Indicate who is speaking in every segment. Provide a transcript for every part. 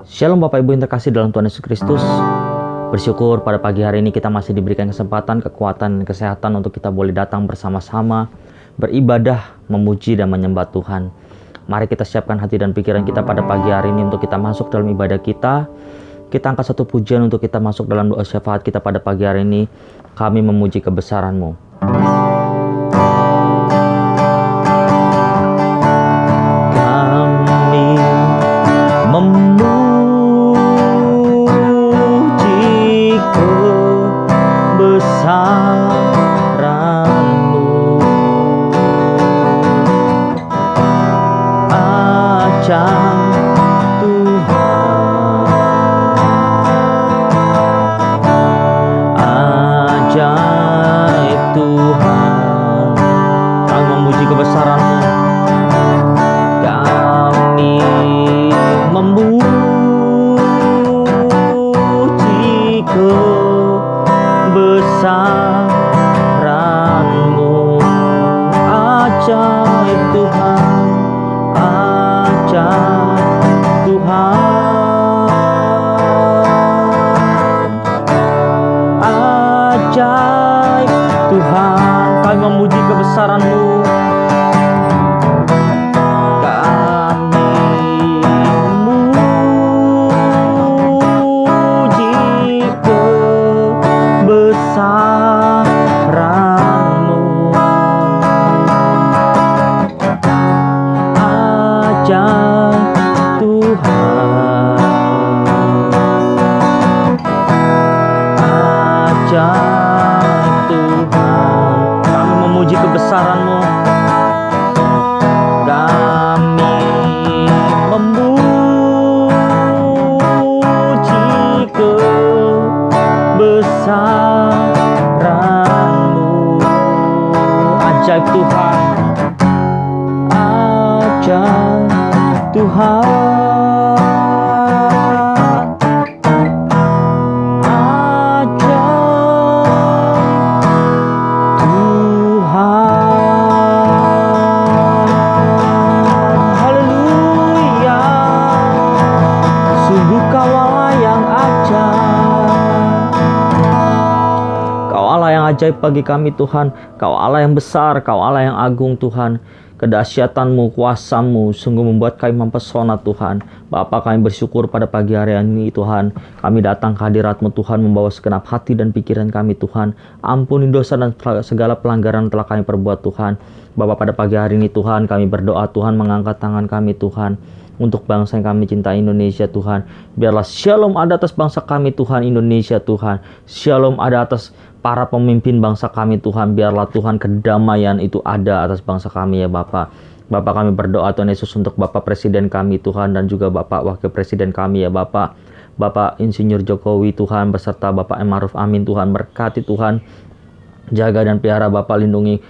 Speaker 1: Shalom Bapak Ibu yang terkasih dalam Tuhan Yesus Kristus. Bersyukur pada pagi hari ini kita masih diberikan kesempatan, kekuatan, dan kesehatan untuk kita boleh datang bersama-sama, beribadah, memuji, dan menyembah Tuhan. Mari kita siapkan hati dan pikiran kita pada pagi hari ini untuk kita masuk dalam ibadah kita. Kita angkat satu pujian untuk kita masuk dalam doa syafaat kita pada pagi hari ini. Kami memuji kebesaran-Mu. Ajaib Tuhan, ajaib Tuhan, ajaib Tuhan. Haleluya, sungguh Kau Allah yang ajaib. Kau Allah yang ajaib bagi kami Tuhan. Kau Allah yang besar, Kau Allah yang agung Tuhan. Kedahsyatan-Mu, kuasa-Mu sungguh membuat kami mempesona Tuhan. Bapa, kami bersyukur pada pagi hari ini Tuhan. Kami datang ke hadirat-Mu Tuhan, membawa segenap hati dan pikiran kami Tuhan. Ampuni dosa dan segala pelanggaran telah kami perbuat Tuhan. Bapa, pada pagi hari ini Tuhan, kami berdoa Tuhan, mengangkat tangan kami Tuhan untuk bangsa yang kami cintai, Indonesia Tuhan. Biarlah shalom ada atas bangsa kami Tuhan, Indonesia Tuhan. Shalom ada atas para pemimpin bangsa kami Tuhan. Biarlah Tuhan kedamaian itu ada atas bangsa kami ya Bapak. Bapak, kami berdoa Tuhan Yesus untuk Bapak Presiden kami Tuhan, dan juga Bapak Wakil Presiden kami ya Bapak. Bapak Insinyur Jokowi Tuhan beserta Bapak Ma'ruf Amin Tuhan, berkati Tuhan, jaga dan pelihara Bapak, lindungi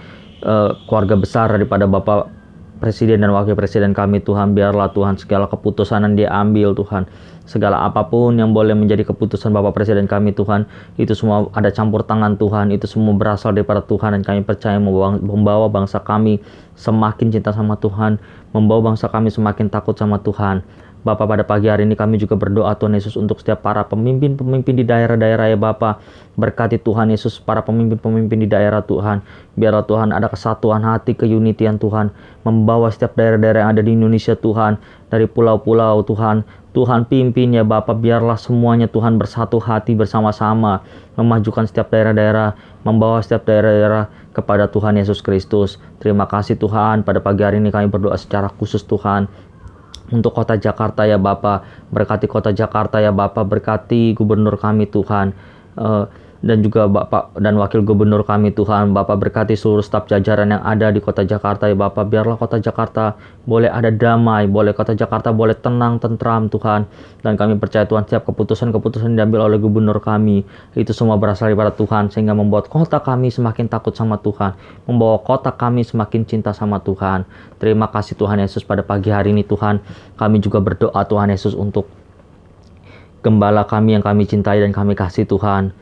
Speaker 1: keluarga besar daripada Bapak Presiden dan Wakil Presiden kami Tuhan. Biarlah Tuhan segala keputusan yang dia ambil Tuhan, segala apapun yang boleh menjadi keputusan Bapak Presiden kami Tuhan, itu semua ada campur tangan Tuhan, itu semua berasal daripada Tuhan, dan kami percaya membawa bangsa kami semakin cinta sama Tuhan, membawa bangsa kami semakin takut sama Tuhan. Bapak, pada pagi hari ini kami juga berdoa Tuhan Yesus untuk setiap para pemimpin-pemimpin di daerah-daerah ya Bapak. Berkati Tuhan Yesus para pemimpin-pemimpin di daerah Tuhan. Biarlah Tuhan ada kesatuan hati, keunitian Tuhan, membawa setiap daerah-daerah yang ada di Indonesia Tuhan, dari pulau-pulau Tuhan. Tuhan pimpin ya Bapak, biarlah semuanya Tuhan bersatu hati bersama-sama, memajukan setiap daerah-daerah, membawa setiap daerah-daerah kepada Tuhan Yesus Kristus. Terima kasih Tuhan, pada pagi hari ini kami berdoa secara khusus Tuhan untuk kota Jakarta ya Bapak. Berkati kota Jakarta ya Bapak, berkati gubernur kami Tuhan, dan juga Bapak dan Wakil Gubernur kami Tuhan. Bapak, berkati seluruh staf jajaran yang ada di kota Jakarta ya Bapak. Biarlah kota Jakarta boleh ada damai, boleh kota Jakarta boleh tenang, tentram Tuhan. Dan kami percaya Tuhan, setiap keputusan-keputusan yang diambil oleh gubernur kami, itu semua berasal daripada Tuhan, sehingga membuat kota kami semakin takut sama Tuhan, membawa kota kami semakin cinta sama Tuhan. Terima kasih Tuhan Yesus, pada pagi hari ini Tuhan, kami juga berdoa Tuhan Yesus untuk gembala kami yang kami cintai dan kami kasih Tuhan,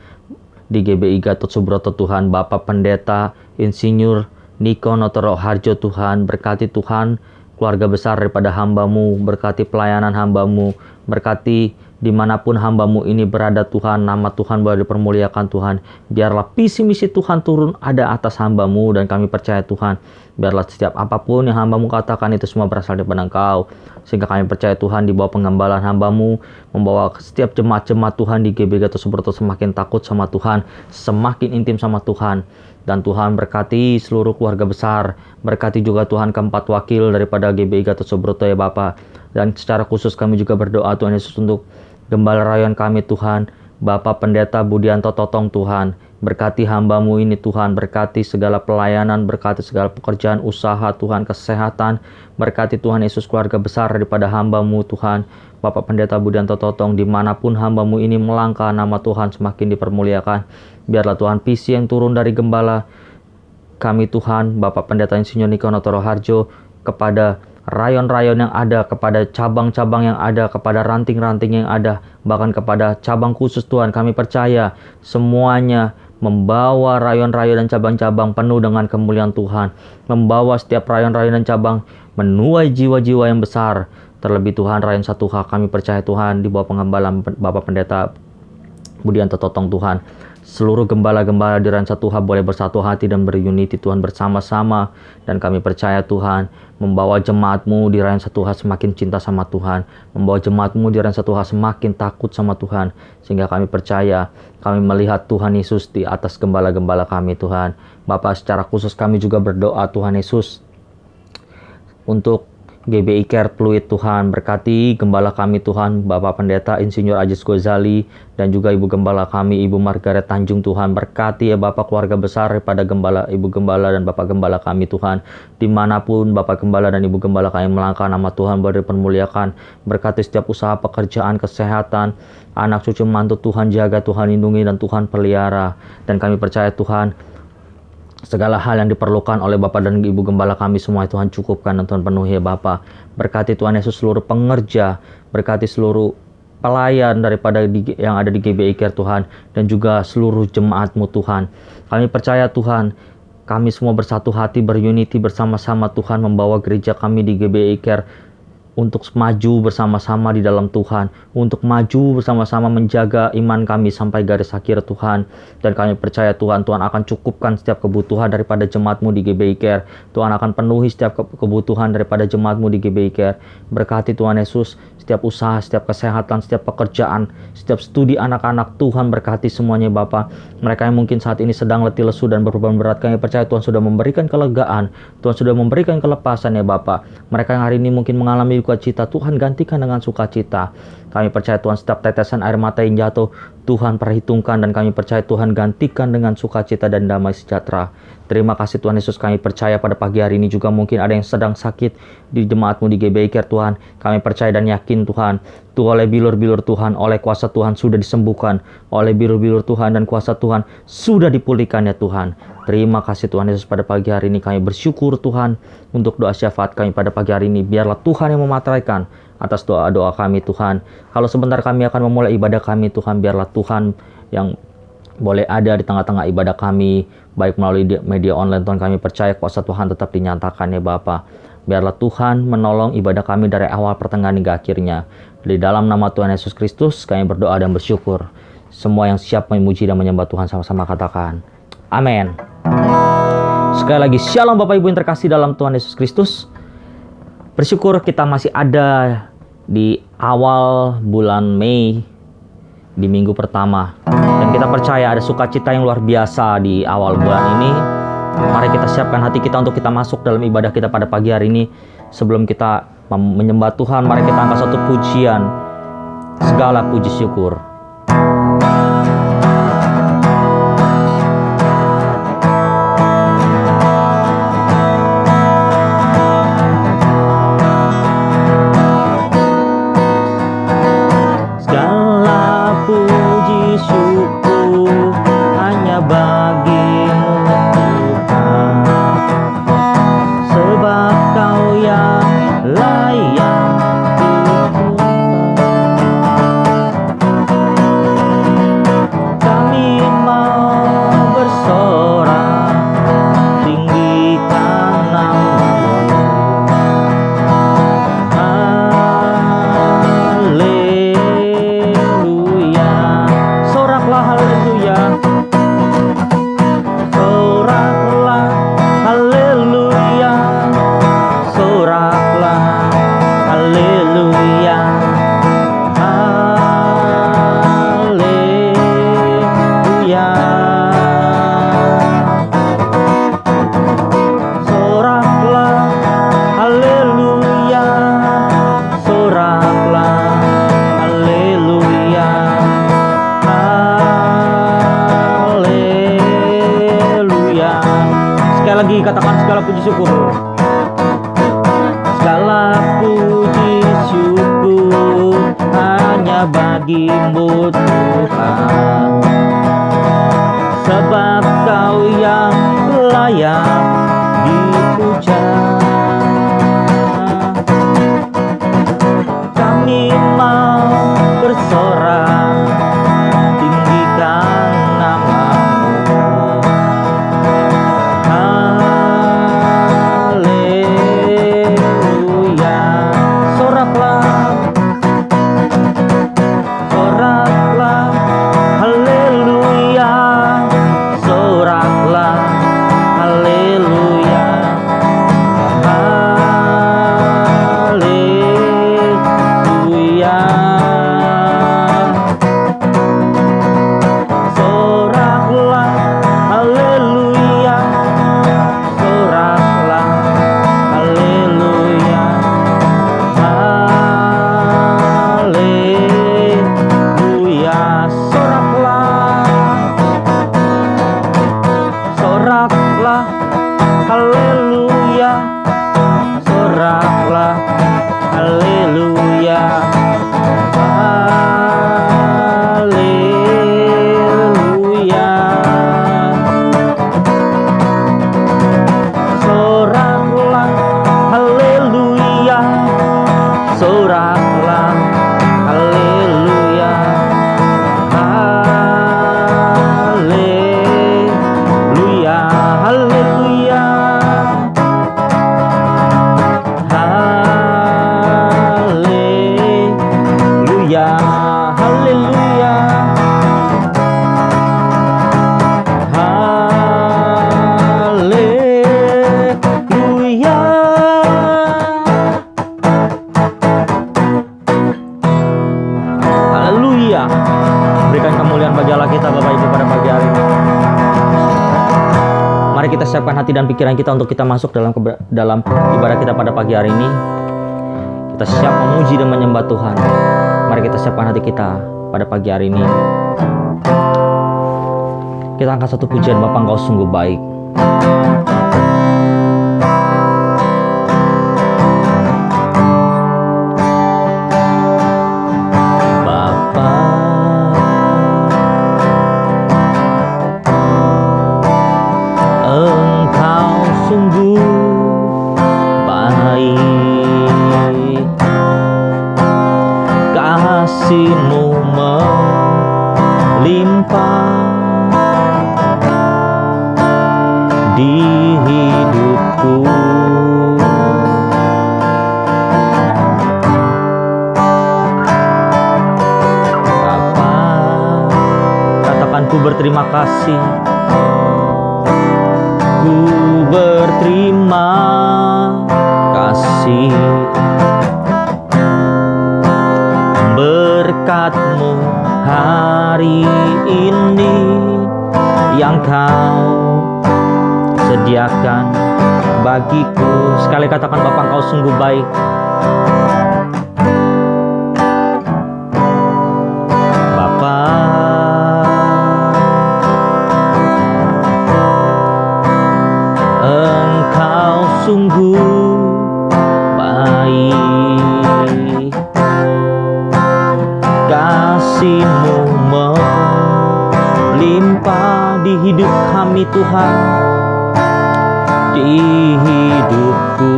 Speaker 1: di GBI Gatot Subroto Tuhan, Bapak Pendeta Insinyur Niko Notoro Harjo Tuhan. Berkati Tuhan keluarga besar daripada hamba-Mu, berkati pelayanan hamba-Mu, berkati dimanapun hamba-Mu ini berada Tuhan, nama Tuhan boleh dipermuliakan Tuhan. Biarlah visi misi Tuhan turun ada atas hamba-Mu, dan kami percaya Tuhan, biarlah setiap apapun yang hamba-Mu katakan itu semua berasal daripada Engkau. Sehingga kami percaya Tuhan, di bawah penggembalaan hamba-Mu, membawa setiap jemaat-jemaat Tuhan di GBI Gatot Subroto semakin takut sama Tuhan, semakin intim sama Tuhan. Dan Tuhan berkati seluruh keluarga besar, berkati juga Tuhan keempat wakil daripada GBI Gatot Subroto ya Bapa. Dan secara khusus kami juga berdoa Tuhan Yesus untuk Gembala Rayon kami Tuhan, Bapak Pendeta Budianto Totong Tuhan. Berkati hamba-Mu ini Tuhan, berkati segala pelayanan, berkati segala pekerjaan usaha Tuhan, kesehatan. Berkati Tuhan Yesus keluarga besar daripada hamba-Mu Tuhan, Bapak Pendeta Budianto Totong. Dimanapun hamba-Mu ini melangkah, nama Tuhan semakin dipermuliakan. Biarlah Tuhan visi yang turun dari Gembala kami Tuhan, Bapak Pendeta Insinyur Niko Notoro Harjo, kepada rayon-rayon yang ada, kepada cabang-cabang yang ada, kepada ranting-ranting yang ada, bahkan kepada cabang khusus Tuhan. Kami percaya semuanya membawa rayon-rayon dan cabang-cabang penuh dengan kemuliaan Tuhan, membawa setiap rayon-rayon dan cabang menuai jiwa-jiwa yang besar. Terlebih Tuhan, rayon 1H kami percaya Tuhan, di bawah pengembalaan Bapak Pendeta Budianto Totong Tuhan. Seluruh gembala-gembala di Rayon 1H boleh bersatu hati dan berunity Tuhan bersama-sama. Dan kami percaya Tuhan, membawa jemaat-Mu di Rayon 1H semakin cinta sama Tuhan, membawa jemaat-Mu di Rayon 1H semakin takut sama Tuhan. Sehingga kami percaya, kami melihat Tuhan Yesus di atas gembala-gembala kami Tuhan. Bapak, secara khusus kami juga berdoa Tuhan Yesus untuk GBI Care Fluid Tuhan. Berkati gembala kami Tuhan, Bapak Pendeta Insinyur Ajis Gozali, dan juga Ibu Gembala kami, Ibu Margaret Tanjung Tuhan. Berkati ya Bapak keluarga besar daripada Gembala, Ibu Gembala dan Bapak Gembala kami Tuhan. Dimanapun Bapak Gembala dan Ibu Gembala kami melangkah, nama Tuhan boleh dipermuliakan. Berkati setiap usaha pekerjaan, kesehatan, anak cucu mantu Tuhan jaga, Tuhan lindungi, dan Tuhan pelihara. Dan kami percaya Tuhan, segala hal yang diperlukan oleh Bapak dan Ibu Gembala kami semua Tuhan cukupkan dan Tuhan penuhi ya Bapak. Berkati Tuhan Yesus seluruh pengerja, berkati seluruh pelayan daripada yang ada di GBI Care Tuhan, dan juga seluruh jemaat-Mu Tuhan. Kami percaya Tuhan, kami semua bersatu hati, berunity bersama-sama Tuhan, membawa gereja kami di GBI Care untuk maju bersama-sama di dalam Tuhan, untuk maju bersama-sama menjaga iman kami sampai garis akhir Tuhan. Dan kami percaya Tuhan, Tuhan akan cukupkan setiap kebutuhan daripada jemaat-Mu di GBI Care. Tuhan akan penuhi setiap kebutuhan daripada jemaat-Mu di GBI Care. Berkati Tuhan Yesus setiap usaha, setiap kesehatan, setiap pekerjaan, setiap studi anak-anak Tuhan. Berkati semuanya Bapa. Mereka yang mungkin saat ini sedang letih lesu dan berbeban berat, kami percaya Tuhan sudah memberikan kelegaan, Tuhan sudah memberikan kelepasan ya Bapa. Mereka yang hari ini mungkin mengalami sukacita, Tuhan gantikan dengan sukacita. Kami percaya Tuhan setiap tetesan air mata yang jatuh, Tuhan perhitungkan, dan kami percaya Tuhan gantikan dengan sukacita dan damai sejahtera. Terima kasih Tuhan Yesus, kami percaya pada pagi hari ini juga mungkin ada yang sedang sakit di jemaat-Mu di GBI Care Tuhan. Kami percaya dan yakin Tuhan, oleh bilur-bilur Tuhan, oleh kuasa Tuhan sudah disembuhkan, oleh bilur-bilur Tuhan dan kuasa Tuhan sudah dipulihkan ya Tuhan. Terima kasih Tuhan Yesus, pada pagi hari ini kami bersyukur Tuhan untuk doa syafaat kami pada pagi hari ini. Biarlah Tuhan yang memateraikan atas doa-doa kami Tuhan. Kalau sebentar kami akan memulai ibadah kami Tuhan, biarlah Tuhan yang boleh ada di tengah-tengah ibadah kami, baik melalui media online Tuhan. Kami percaya kuasa Tuhan tetap dinyatakan ya Bapa. Biarlah Tuhan menolong ibadah kami dari awal, pertengahan hingga akhirnya. Di dalam nama Tuhan Yesus Kristus kami berdoa dan bersyukur. Semua yang siap memuji dan menyembah Tuhan sama-sama katakan amin. Sekali lagi shalom Bapak Ibu yang terkasih dalam Tuhan Yesus Kristus. Bersyukur kita masih ada di awal bulan Mei, di minggu pertama, dan kita percaya ada sukacita yang luar biasa di awal bulan ini. Mari kita siapkan hati kita untuk kita masuk dalam ibadah kita pada pagi hari ini. Sebelum kita menyembah Tuhan, mari kita angkat satu pujian, segala puji syukur. bagimu Tuhan, sebab Kau yang layak dipuja. Kami mau bersorak tinggikan nama-Mu. Haleluya. Soraklah, soraklah, haleluya. Soraklah, haleluya. Haleluya. Soraklah, haleluya. Soraklah, haleluya. Haleluya. Soraklah, haleluya. Soraklah, haleluya. Haleluya. Soraklah, haleluya. Soraklah, haleluya. Haleluya. Haleluya. Haleluya. Haleluya. Haleluya. Haleluya. Berikan kemuliaan bagi Allah kita Bapak Ibu pada pagi hari ini. Mari kita siapkan hati dan pikiran kita untuk kita masuk dalam ibadah kita pada pagi hari ini. Kita siap memuji dan menyembah Tuhan. Mari kita siapkan hati kita pada pagi hari ini. Kita angkat satu pujian, Bapa Engkau sungguh baik. Bapa, Engkau sungguh baik, kasih-Mu melimpah di hidupku. Bapa, katakan ku berterima kasih. Ku berterima kasih. Berkat-Mu hari ini yang Kau sediakan bagiku. Sekali katakan, Bapa Engkau sungguh baik. Bapa, Engkau sungguh baik, kasih-Mu melimpah di hidup kami Tuhan, di hidupku.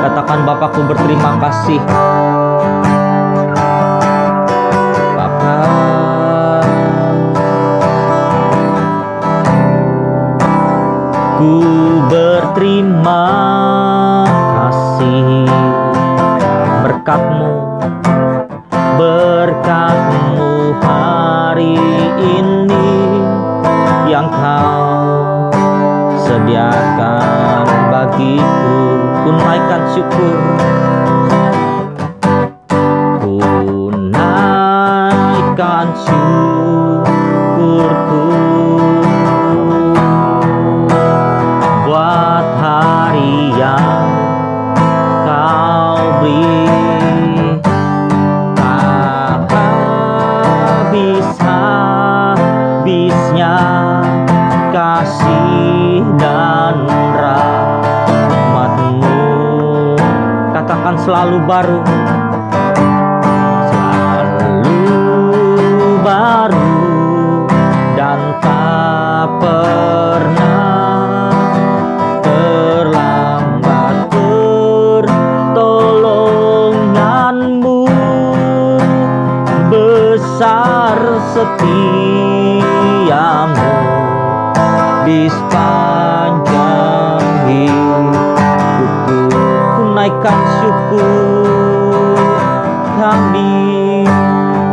Speaker 1: Katakan, Bapakku berterima kasih. Bapa, ku berterima kasih. Berkat-Mu, berkat-Mu hari ini yang Kau sediakan bagiku. Ku naikkan syukur, ku naikkan syukurku buat hari yang Kau beri. Tak habis-habisnya kasih dan rahmat-Mu. Katakan, selalu baru, selalu baru dan tak pernah terlambat. Pertolonganmu besar, setiamu di sepanjang hidupku. Ku naikkan syukur kami,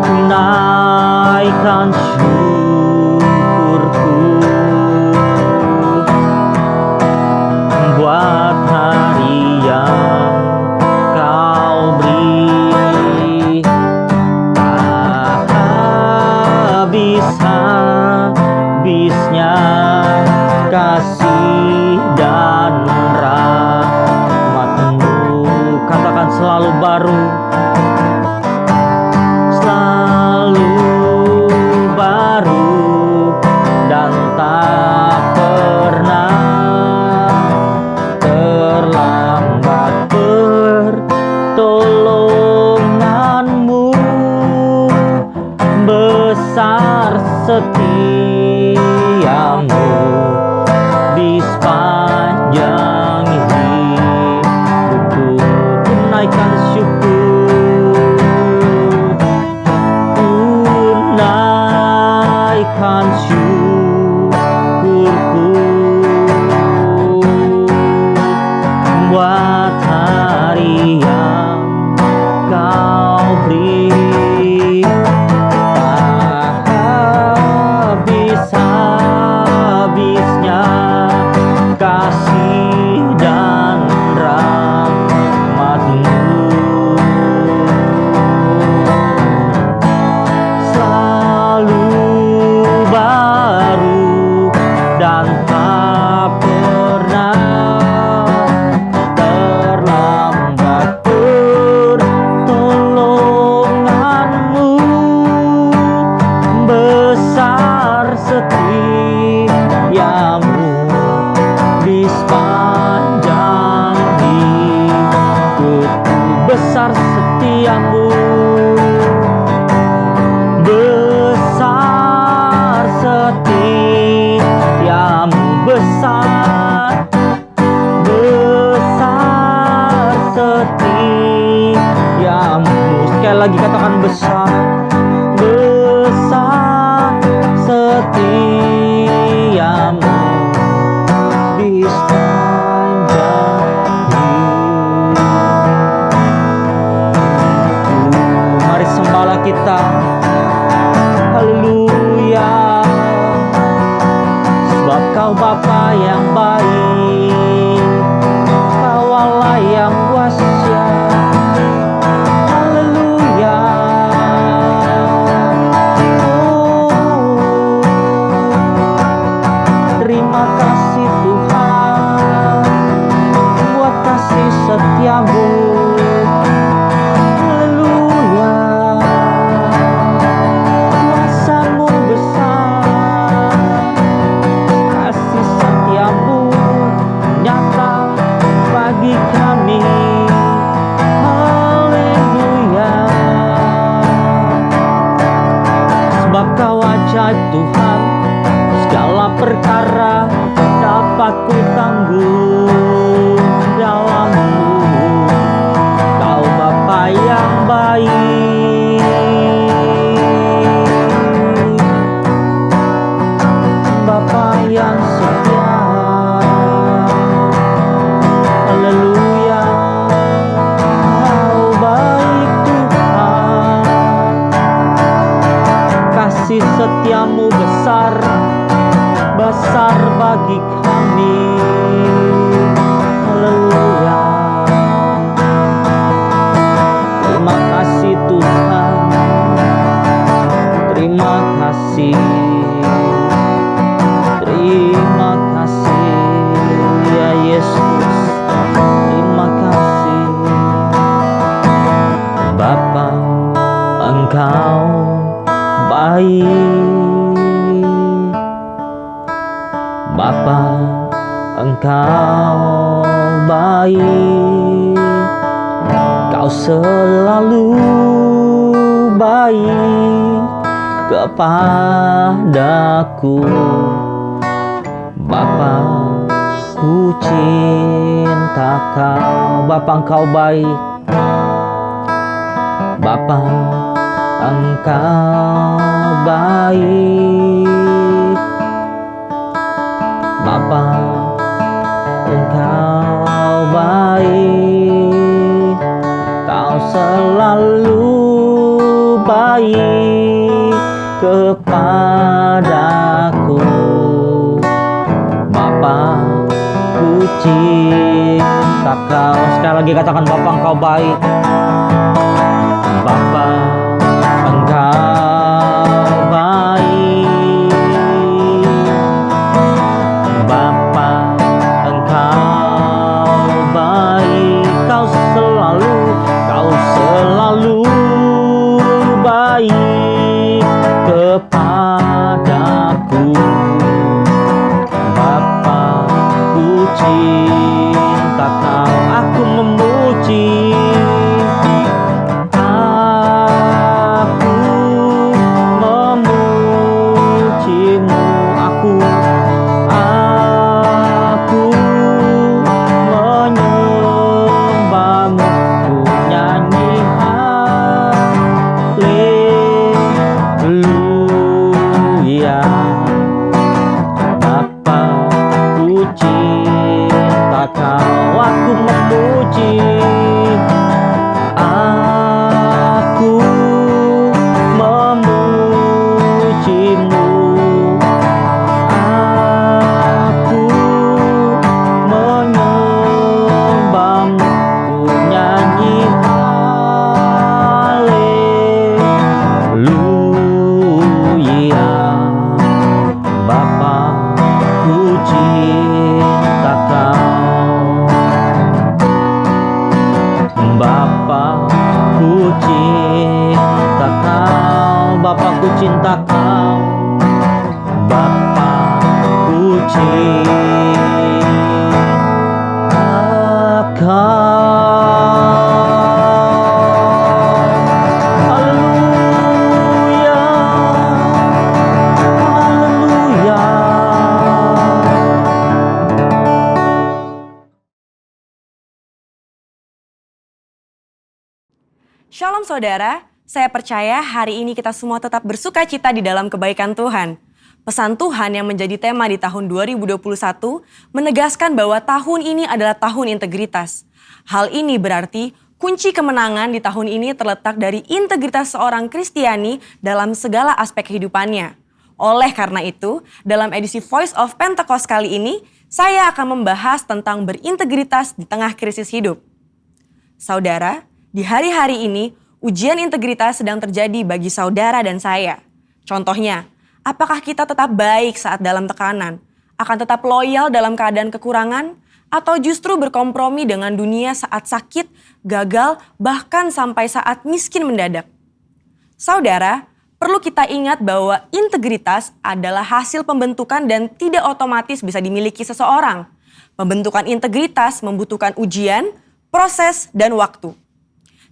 Speaker 1: ku naikkan syukurku buat hari yang kau beri. Tak habis-habisnya kasih dan rahmat-Mu. Katakan selalu baru, selalu baru dan tak pernah terlambat. Pertolonganmu besar, setiamu di sepanjang hidupku. Ku naikkan syukur, ku naikkan syukurku buat hari yang kau beri. Tak habis-habisnya kasih dan rahmat-Mu. Selalu baru dan tak pernah terlambat. Pertolonganmu besar, setiamu di sepanjang hidupku. Besar setiamu, besar setiamu, besar, besar setiamu. Sekali lagi katakan besar, besar setiamu di sepanjang hidupku. Mari sembahlah kita, haleluya, sebab Kau Bapa yang baik, Kau Allah yang kuasa. Haleluya. Terima kasih Tuhan buat kasih setiamu. Haleluya. Kuasa-Mu besar, kasih setiamu nyata bagi kami. Haleluya. Sebab Kau ajaib Tuhan, segala perkara dapat ku tanggung dalam-Mu. Kau Bapa yang baik, Bapa yang setia. Haleluya. Kau baik Tuhan, kasih setiamu besar, besar bagi kami. Haleluya. Terima kasih Tuhan, terima kasih, terima kasih ya Yesus, terima kasih Bapa, Engkau baik. Bapa, Engkau baik, Kau selalu baik. kepadaku. Bapa, ku cinta Kau. Bapa, Engkau baik. Bapa, Engkau baik. Bapa, Engkau baik. Kau selalu baik kepadaku. Bapa, ku cinta Kau. Sekali lagi katakan, Bapa, Engkau baik. Bapa, Engkau baik. Bapa, Engkau baik. Kau selalu baik kepadaku. Bapa, ku cinta Kau. Aku memuji. Cinta Kau, Bapa, ku cinta Kau. Haleluya, haleluya.
Speaker 2: Shalom saudara. Saya percaya hari ini kita semua tetap bersuka cita di dalam kebaikan Tuhan. Pesan Tuhan yang menjadi tema di tahun 2021 menegaskan bahwa tahun ini adalah tahun integritas. Hal ini berarti kunci kemenangan di tahun ini terletak dari integritas seorang Kristiani dalam segala aspek kehidupannya. Oleh karena itu, dalam edisi Voice of Pentecost kali ini, saya akan membahas tentang berintegritas di tengah krisis hidup. Saudara, di hari-hari ini, ujian integritas sedang terjadi bagi saudara dan saya. Contohnya, apakah kita tetap baik saat dalam tekanan, akan tetap loyal dalam keadaan kekurangan, atau justru berkompromi dengan dunia saat sakit, gagal, bahkan sampai saat miskin mendadak? Saudara, perlu kita ingat bahwa integritas adalah hasil pembentukan dan tidak otomatis bisa dimiliki seseorang. Pembentukan integritas membutuhkan ujian, proses, dan waktu.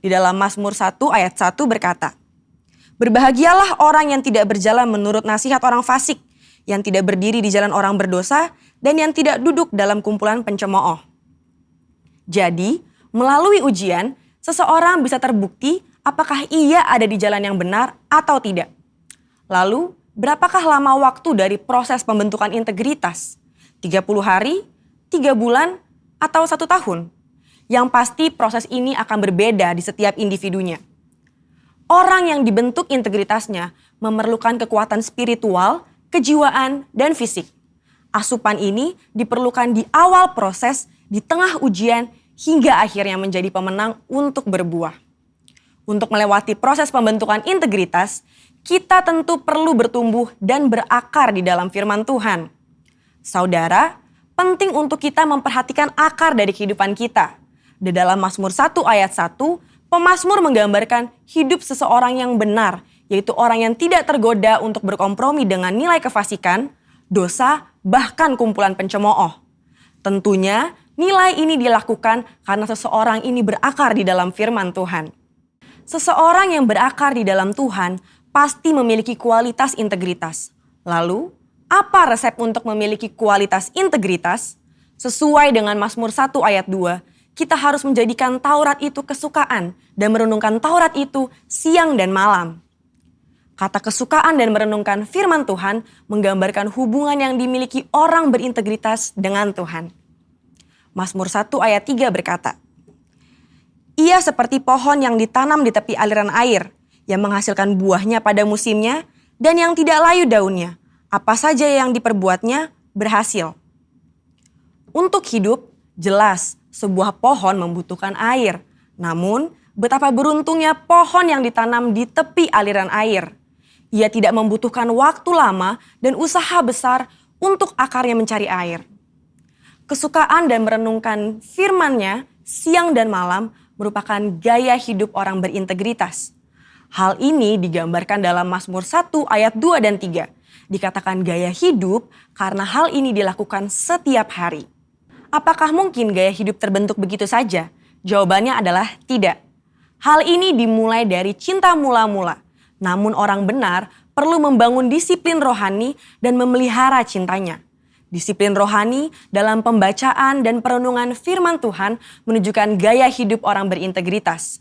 Speaker 2: Di dalam Mazmur 1 ayat 1 berkata, "Berbahagialah orang yang tidak berjalan menurut nasihat orang fasik, yang tidak berdiri di jalan orang berdosa, dan yang tidak duduk dalam kumpulan pencemooh." Jadi, melalui ujian, seseorang bisa terbukti apakah ia ada di jalan yang benar atau tidak. Lalu, berapakah lama waktu dari proses pembentukan integritas? 30 hari, 3 bulan, atau 1 tahun? Yang pasti proses ini akan berbeda di setiap individunya. Orang yang dibentuk integritasnya memerlukan kekuatan spiritual, kejiwaan, dan fisik. Asupan ini diperlukan di awal proses, di tengah ujian, hingga akhirnya menjadi pemenang untuk berbuah. Untuk melewati proses pembentukan integritas, kita tentu perlu bertumbuh dan berakar di dalam firman Tuhan. Saudara, penting untuk kita memperhatikan akar dari kehidupan kita. Di dalam Mazmur 1 ayat 1, pemazmur menggambarkan hidup seseorang yang benar, yaitu orang yang tidak tergoda untuk berkompromi dengan nilai kefasikan, dosa, bahkan kumpulan pencemooh. Tentunya nilai ini dilakukan karena seseorang ini berakar di dalam firman Tuhan. Seseorang yang berakar di dalam Tuhan pasti memiliki kualitas integritas. Lalu, apa resep untuk memiliki kualitas integritas? Sesuai dengan Mazmur 1 ayat 2, kita harus menjadikan Taurat itu kesukaan dan merenungkan Taurat itu siang dan malam. Kata kesukaan dan merenungkan firman Tuhan menggambarkan hubungan yang dimiliki orang berintegritas dengan Tuhan. Mazmur 1 ayat 3 berkata, "Ia seperti pohon yang ditanam di tepi aliran air, yang menghasilkan buahnya pada musimnya dan yang tidak layu daunnya. Apa saja yang diperbuatnya berhasil." Untuk hidup, jelas sebuah pohon membutuhkan air. Namun, betapa beruntungnya pohon yang ditanam di tepi aliran air. Ia tidak membutuhkan waktu lama dan usaha besar untuk akarnya mencari air. Kesukaan dan merenungkan firman-Nya siang dan malam merupakan gaya hidup orang berintegritas. Hal ini digambarkan dalam Mazmur 1 ayat 2 dan 3. Dikatakan gaya hidup karena hal ini dilakukan setiap hari. Apakah mungkin gaya hidup terbentuk begitu saja? Jawabannya adalah tidak. Hal ini dimulai dari cinta mula-mula. Namun orang benar perlu membangun disiplin rohani dan memelihara cintanya. Disiplin rohani dalam pembacaan dan perenungan firman Tuhan menunjukkan gaya hidup orang berintegritas.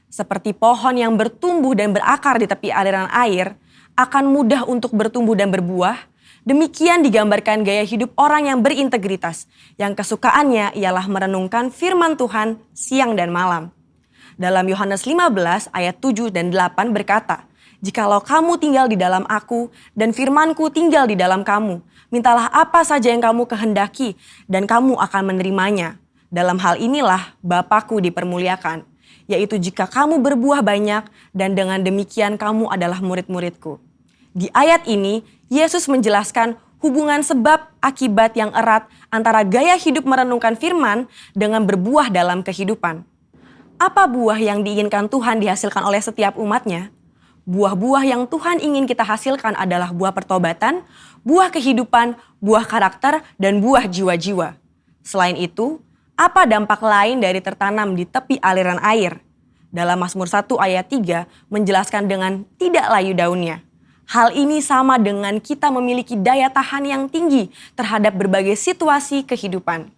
Speaker 2: Seperti pohon yang bertumbuh dan berakar di tepi aliran air, akan mudah untuk bertumbuh dan berbuah. Demikian digambarkan gaya hidup orang yang berintegritas, yang kesukaannya ialah merenungkan firman Tuhan siang dan malam. Dalam Yohanes 15 ayat 7 dan 8 berkata, "Jikalau kamu tinggal di dalam aku dan firmanku tinggal di dalam kamu, mintalah apa saja yang kamu kehendaki dan kamu akan menerimanya. Dalam hal inilah Bapa-Ku dipermuliakan, yaitu jika kamu berbuah banyak dan dengan demikian kamu adalah murid-murid-Ku." Di ayat ini, Yesus menjelaskan hubungan sebab akibat yang erat antara gaya hidup merenungkan firman dengan berbuah dalam kehidupan. Apa buah yang diinginkan Tuhan dihasilkan oleh setiap umatnya? Buah-buah yang Tuhan ingin kita hasilkan adalah buah pertobatan, buah kehidupan, buah karakter, dan buah jiwa-jiwa. Selain itu, apa dampak lain dari tertanam di tepi aliran air? Dalam Mazmur 1 ayat 3 menjelaskan dengan tidak layu daunnya. Hal ini sama dengan kita memiliki daya tahan yang tinggi terhadap berbagai situasi kehidupan.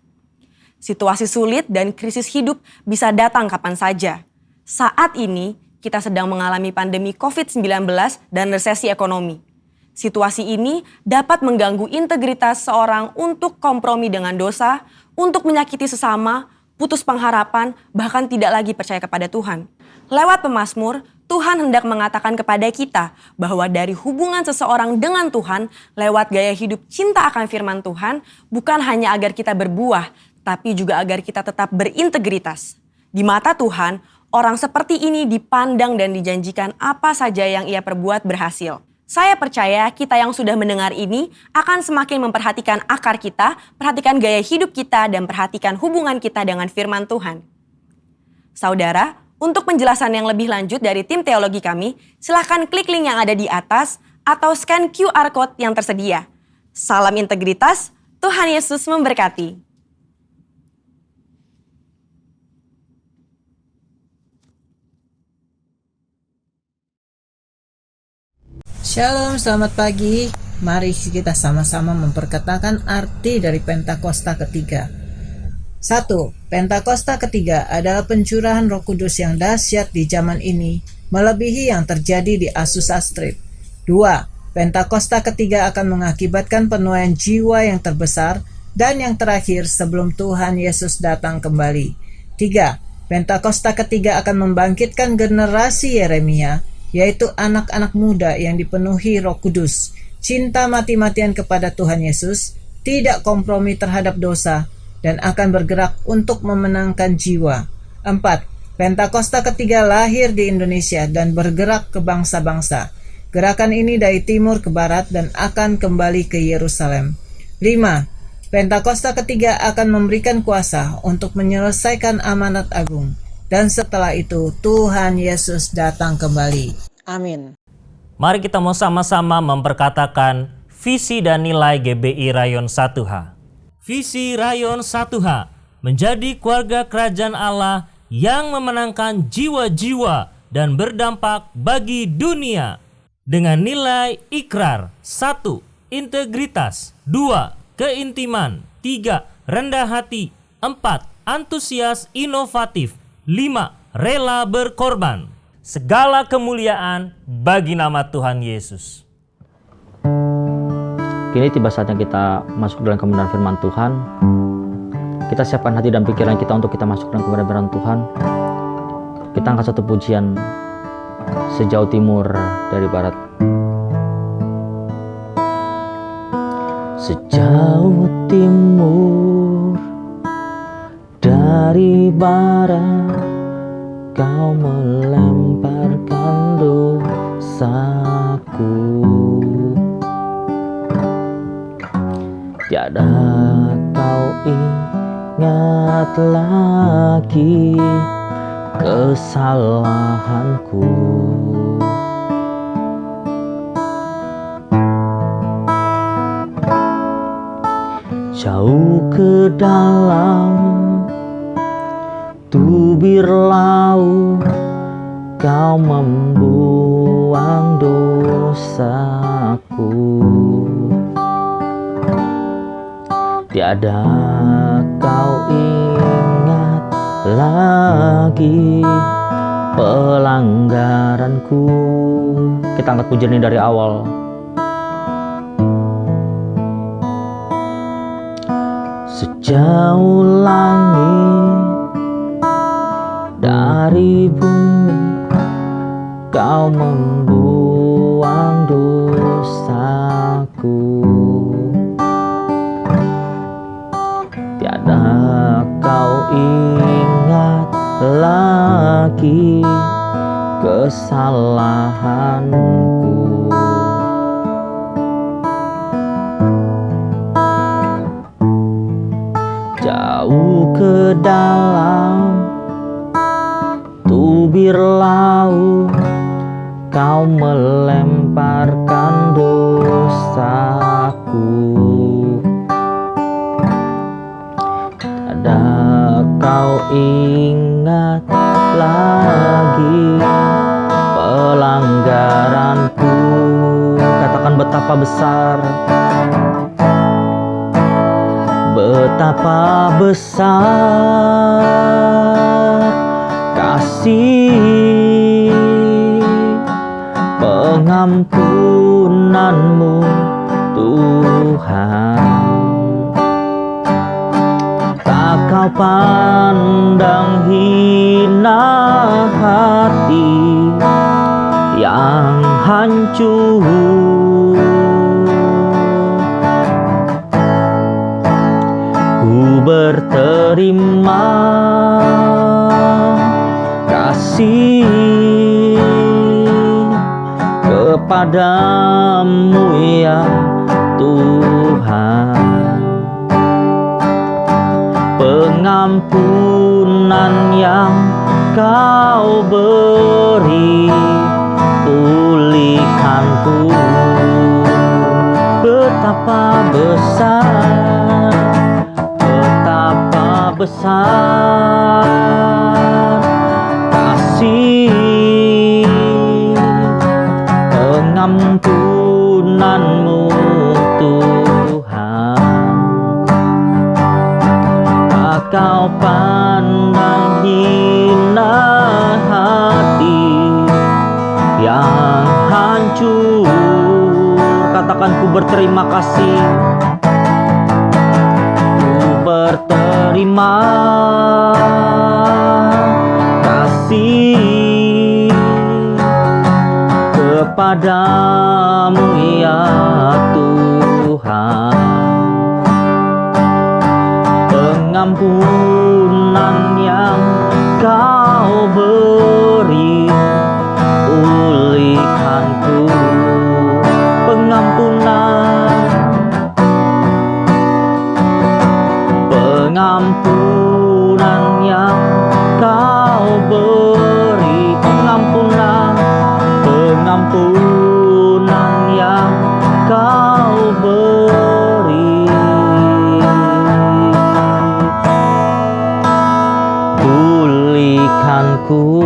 Speaker 2: Situasi sulit dan krisis hidup bisa datang kapan saja. Saat ini, kita sedang mengalami pandemi COVID-19 dan resesi ekonomi. Situasi ini dapat mengganggu integritas seorang untuk kompromi dengan dosa, untuk menyakiti sesama, putus pengharapan, bahkan tidak lagi percaya kepada Tuhan. Lewat pemazmur, Tuhan hendak mengatakan kepada kita bahwa dari hubungan seseorang dengan Tuhan lewat gaya hidup cinta akan firman Tuhan bukan hanya agar kita berbuah, tapi juga agar kita tetap berintegritas. Di mata Tuhan, orang seperti ini dipandang dan dijanjikan apa saja yang ia perbuat berhasil. Saya percaya kita yang sudah mendengar ini akan semakin memperhatikan akar kita, perhatikan gaya hidup kita, dan perhatikan hubungan kita dengan firman Tuhan. Saudara, untuk penjelasan yang lebih lanjut dari tim teologi kami, silakan klik link yang ada di atas atau scan QR Code yang tersedia. Salam integritas, Tuhan Yesus memberkati.
Speaker 3: Shalom, selamat pagi. Mari kita sama-sama memperkatakan arti dari Pentakosta ketiga. 1. Pentakosta ketiga adalah pencurahan Roh Kudus yang dahsyat di zaman ini, melebihi yang terjadi di Azusa Street. 2. Pentakosta ketiga akan mengakibatkan penuaian jiwa yang terbesar dan yang terakhir sebelum Tuhan Yesus datang kembali. 3. Pentakosta ketiga akan membangkitkan generasi Yeremia, yaitu anak-anak muda yang dipenuhi Roh Kudus, cinta mati-matian kepada Tuhan Yesus, tidak kompromi terhadap dosa, dan akan bergerak untuk memenangkan jiwa. 4. Pentakosta ketiga lahir di Indonesia dan bergerak ke bangsa-bangsa. Gerakan ini dari timur ke barat dan akan kembali ke Yerusalem. 5. Pentakosta ketiga akan memberikan kuasa untuk menyelesaikan amanat agung. Dan setelah itu Tuhan Yesus datang kembali. Amin.
Speaker 4: Mari kita mau sama-sama memperkatakan visi dan nilai GBI Rayon 1H. Visi Rayon 1H menjadi keluarga kerajaan Allah yang memenangkan jiwa-jiwa dan berdampak bagi dunia. dengan nilai ikrar. 1. Integritas. 2. Keintiman. 3. Rendah hati. 4. Antusias inovatif. 5. Rela berkorban. Segala kemuliaan bagi nama Tuhan Yesus.
Speaker 1: Kini tiba saatnya kita masuk dalam kebenaran firman Tuhan. Kita siapkan hati dan pikiran kita untuk kita masuk dalam kebenaran Tuhan. Kita angkat satu pujian sejauh timur dari barat. Sejauh timur dari barat, Kau melemparkan dosaku. Tiada Kau ingat lagi kesalahanku. Jauh ke dalam tubir laut, Kau membuang dosaku. Tiada Kau ingat lagi pelanggaranku. Kita angkat pujian ini dari awal. Sejauh langit dari bumi, Kau membuang dosaku. Tiada Kau ingat lagi kesalahanku. Jauh ke dalam tubir laut, Kau melemparkan dosaku. Tiada Kau ingat lagi pelanggaranku. Katakan betapa besar, betapa besar kasih pengampunanmu Tuhan. Tak Kau pandang hina hati yang hancur. Ku berterima kasih kepadamu ya Tuhan. Pengampunan yang Kau beri, pulihkanku. Betapa besar, betapa besar kasih pengampunanmu Tuhan. Tak Kau pandang hina hati yang hancur. Katakan, ku berterima kasih. Ku berterima kasih kepadamu ya Tuhan. Pengampunan yang Kau beri, pulihkanku. Pengampunan yang Kau beri, pengampunan yang Kau beri, pulihkanku.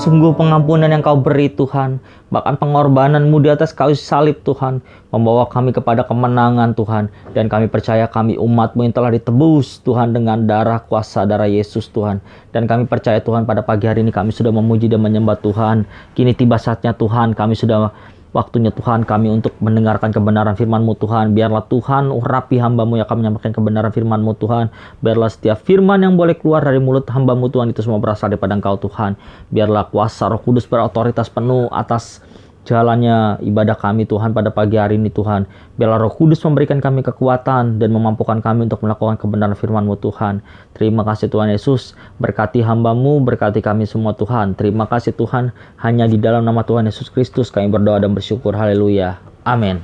Speaker 1: Sungguh pengampunan yang kau beri Tuhan, bahkan pengorbananmu di atas kayu salib Tuhan, membawa kami kepada kemenangan Tuhan. Dan kami percaya kami umat-Mu yang telah ditebus Tuhan dengan darah kuasa darah Yesus Tuhan. Dan kami percaya Tuhan pada pagi hari ini kami sudah memuji dan menyembah Tuhan. Kini tiba saatnya Tuhan, kami sudah waktunya Tuhan kami untuk mendengarkan kebenaran firman-Mu Tuhan. Biarlah Tuhan urapi hamba-Mu yang akan menyampaikan kebenaran firman-Mu Tuhan. Biarlah setiap firman yang boleh keluar dari mulut hamba-Mu Tuhan itu semua berasal daripada Engkau Tuhan. Biarlah kuasa Roh Kudus berotoritas penuh atas jalannya ibadah kami Tuhan pada pagi hari ini Tuhan. Biarlah Roh Kudus memberikan kami kekuatan dan memampukan kami untuk melakukan kebenaran firman-Mu Tuhan. Terima kasih Tuhan Yesus, berkati hamba-Mu, berkati kami semua Tuhan. Terima kasih Tuhan, hanya di dalam nama Tuhan Yesus Kristus kami berdoa dan bersyukur. Haleluya. Amin.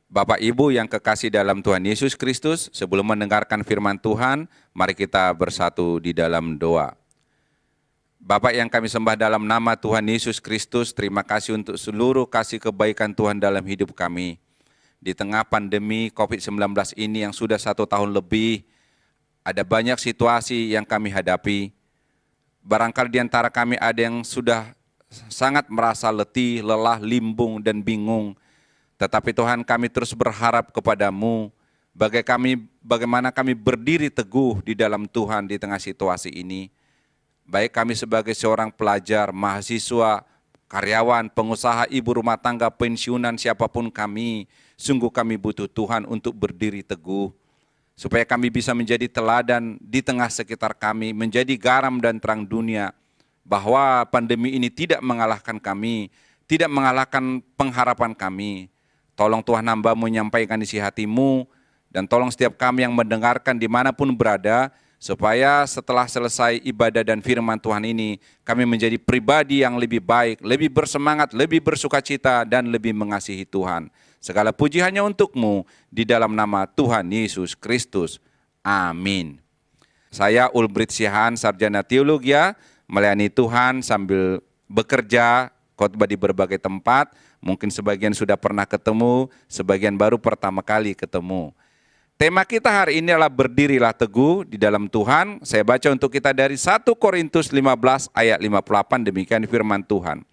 Speaker 5: Bapak Ibu yang kekasih dalam Tuhan Yesus Kristus, sebelum mendengarkan firman Tuhan, mari kita bersatu di dalam doa. Bapak yang kami sembah dalam nama Tuhan Yesus Kristus, terima kasih untuk seluruh kasih kebaikan Tuhan dalam hidup kami. Di tengah pandemi COVID-19 ini yang sudah 1 tahun lebih, ada banyak situasi yang kami hadapi. Barangkali di antara kami ada yang sudah sangat merasa letih, lelah, limbung, dan bingung. Tetapi Tuhan, kami terus berharap kepadamu, bagaimana kami berdiri teguh di dalam Tuhan di tengah situasi ini. Baik kami sebagai seorang pelajar, mahasiswa, karyawan, pengusaha, ibu rumah tangga, pensiunan, siapapun kami, sungguh kami butuh Tuhan untuk berdiri teguh. Supaya kami bisa menjadi teladan di tengah sekitar kami, menjadi garam dan terang dunia. Bahwa pandemi ini tidak mengalahkan kami, tidak mengalahkan pengharapan kami. Tolong Tuhan hamba menyampaikan isi hatimu, dan tolong setiap kami yang mendengarkan dimanapun berada, supaya setelah selesai ibadah dan firman Tuhan ini, kami menjadi pribadi yang lebih baik, lebih bersemangat, lebih bersukacita, dan lebih mengasihi Tuhan. Segala puji hanya untuk-Mu, di dalam nama Tuhan Yesus Kristus. Amin. Saya Ulbrit Sihan, sarjana teologi, melayani Tuhan sambil bekerja, khotbah di berbagai tempat. Mungkin sebagian sudah pernah ketemu, sebagian baru pertama kali ketemu. Tema kita hari ini adalah berdirilah teguh di dalam Tuhan. Saya baca untuk kita dari 1 Korintus 15 ayat 58, demikian firman Tuhan.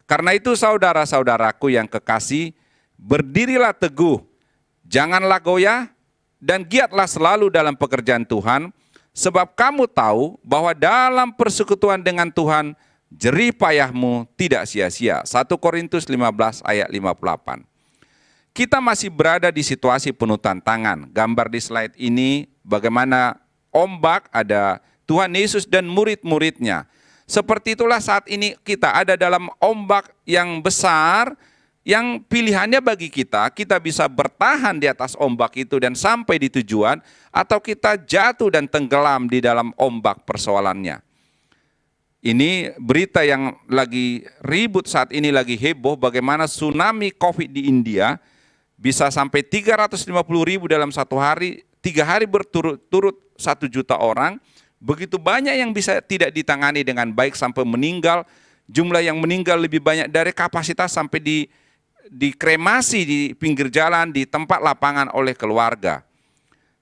Speaker 5: Karena itu saudara-saudaraku yang kekasih, berdirilah teguh, janganlah goyah, dan giatlah selalu dalam pekerjaan Tuhan, sebab kamu tahu bahwa dalam persekutuan dengan Tuhan, jerih payahmu tidak sia-sia. 1 Korintus 15 ayat 58. Kita masih berada di situasi penuh tantangan. Gambar di slide ini bagaimana ombak, ada Tuhan Yesus dan murid-muridnya. Seperti itulah saat ini kita ada dalam ombak yang besar, yang pilihannya bagi kita bisa bertahan di atas ombak itu dan sampai di tujuan, atau kita jatuh dan tenggelam di dalam ombak persoalannya. Ini berita yang lagi ribut saat ini, lagi heboh, bagaimana tsunami COVID di India, bisa sampai 350.000 dalam 1 hari, 3 hari berturut-turut 1 juta orang. Begitu banyak yang bisa tidak ditangani dengan baik sampai meninggal. Jumlah yang meninggal lebih banyak dari kapasitas sampai dikremasi di pinggir jalan, di tempat lapangan oleh keluarga.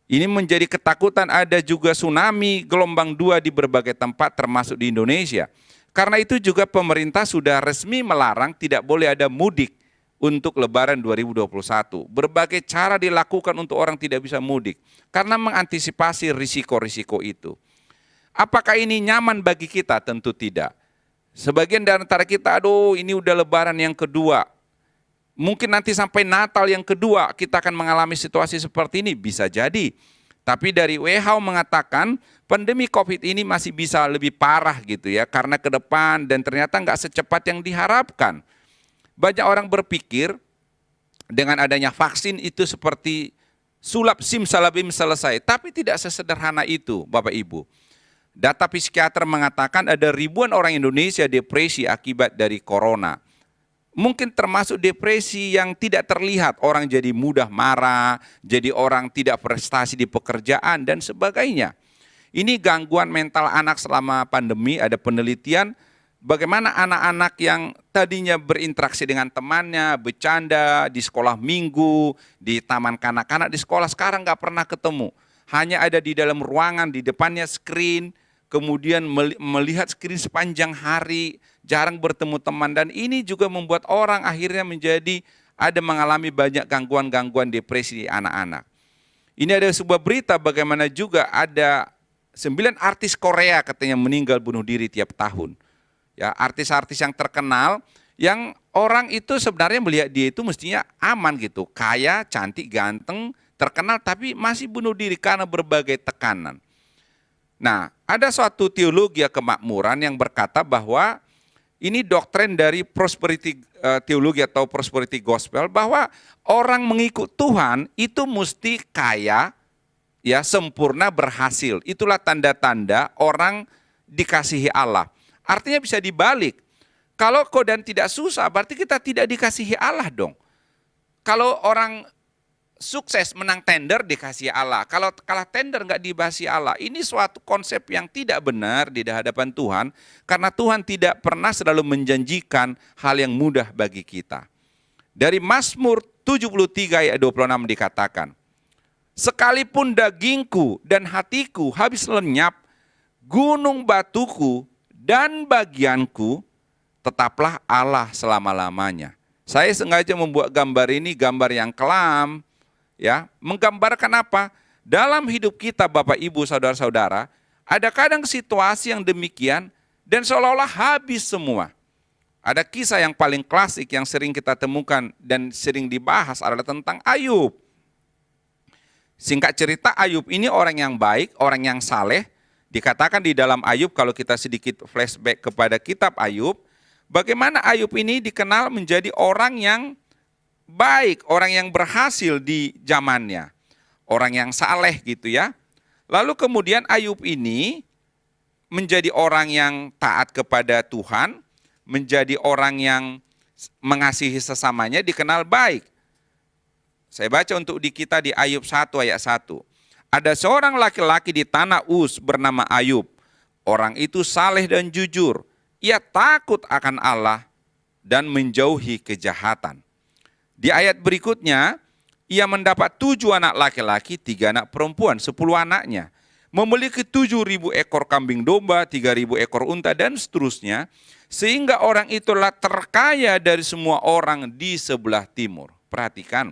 Speaker 5: Ini menjadi ketakutan. Ada juga tsunami gelombang 2 di berbagai tempat termasuk di Indonesia. Karena itu juga pemerintah sudah resmi melarang tidak boleh ada mudik untuk Lebaran 2021. Berbagai cara dilakukan untuk orang tidak bisa mudik karena mengantisipasi risiko-risiko itu. Apakah ini nyaman bagi kita? Tentu tidak. Sebagian dari antara kita, aduh ini udah Lebaran yang kedua. Mungkin nanti sampai Natal yang kedua kita akan mengalami situasi seperti ini, bisa jadi. Tapi dari WHO mengatakan pandemi COVID ini masih bisa lebih parah gitu ya, karena ke depan dan ternyata nggak secepat yang diharapkan. Banyak orang berpikir dengan adanya vaksin itu seperti sulap simsalabim selesai. Tapi tidak sesederhana itu Bapak Ibu. Data psikiater mengatakan ada ribuan orang Indonesia depresi akibat dari corona. Mungkin termasuk depresi yang tidak terlihat. Orang jadi mudah marah, jadi orang tidak prestasi di pekerjaan dan sebagainya. Ini gangguan mental anak selama pandemi. Ada penelitian bagaimana anak-anak yang tadinya berinteraksi dengan temannya, bercanda di sekolah minggu, di taman kanak-kanak di sekolah, sekarang nggak pernah ketemu. Hanya ada di dalam ruangan, di depannya screen, kemudian melihat screen sepanjang hari, jarang bertemu teman, dan ini juga membuat orang akhirnya mengalami banyak gangguan-gangguan depresi di anak-anak. Ini ada sebuah berita bagaimana juga ada 9 artis Korea katanya meninggal bunuh diri tiap tahun. Ya, artis-artis yang terkenal yang orang itu sebenarnya melihat dia itu mestinya aman gitu, kaya, cantik, ganteng, terkenal, tapi masih bunuh diri karena berbagai tekanan. Nah, ada suatu teologi kemakmuran yang berkata bahwa ini doktrin dari prosperity teologi atau prosperity gospel, bahwa orang mengikut Tuhan itu mesti kaya, ya, sempurna, berhasil. Itulah tanda-tanda orang dikasihi Allah. Artinya bisa dibalik. Kalau kau dan tidak susah, berarti kita tidak dikasihi Allah dong. Kalau orang sukses menang tender dikasihi Allah. Kalau kalah tender nggak dikasihi Allah. Ini suatu konsep yang tidak benar di hadapan Tuhan. Karena Tuhan tidak pernah selalu menjanjikan hal yang mudah bagi kita. Dari Mazmur 73 ayat 26 dikatakan, sekalipun dagingku dan hatiku habis lenyap, gunung batuku dan bagianku, tetaplah Allah selama-lamanya. Saya sengaja membuat gambar ini, gambar yang kelam, ya, menggambarkan apa? Dalam hidup kita Bapak Ibu Saudara-saudara, ada kadang situasi yang demikian dan seolah-olah habis semua. Ada kisah yang paling klasik yang sering kita temukan dan sering dibahas adalah tentang Ayub. Singkat cerita, Ayub ini orang yang baik, orang yang saleh. Dikatakan di dalam Ayub, kalau kita sedikit flashback kepada kitab Ayub, bagaimana Ayub ini dikenal menjadi orang yang baik, orang yang berhasil di zamannya. Orang yang saleh gitu ya. Lalu kemudian Ayub ini menjadi orang yang taat kepada Tuhan, menjadi orang yang mengasihi sesamanya, dikenal baik. Saya baca untuk di kita di Ayub 1 ayat 1. Ada seorang laki-laki di tanah Uz bernama Ayub. Orang itu saleh dan jujur. Ia takut akan Allah dan menjauhi kejahatan. Di ayat berikutnya, ia mendapat 7 anak laki-laki, 3 anak perempuan, 10 anaknya. Memiliki 7.000 ekor kambing domba, 3.000 ekor unta, dan seterusnya. Sehingga orang itulah terkaya dari semua orang di sebelah timur. Perhatikan,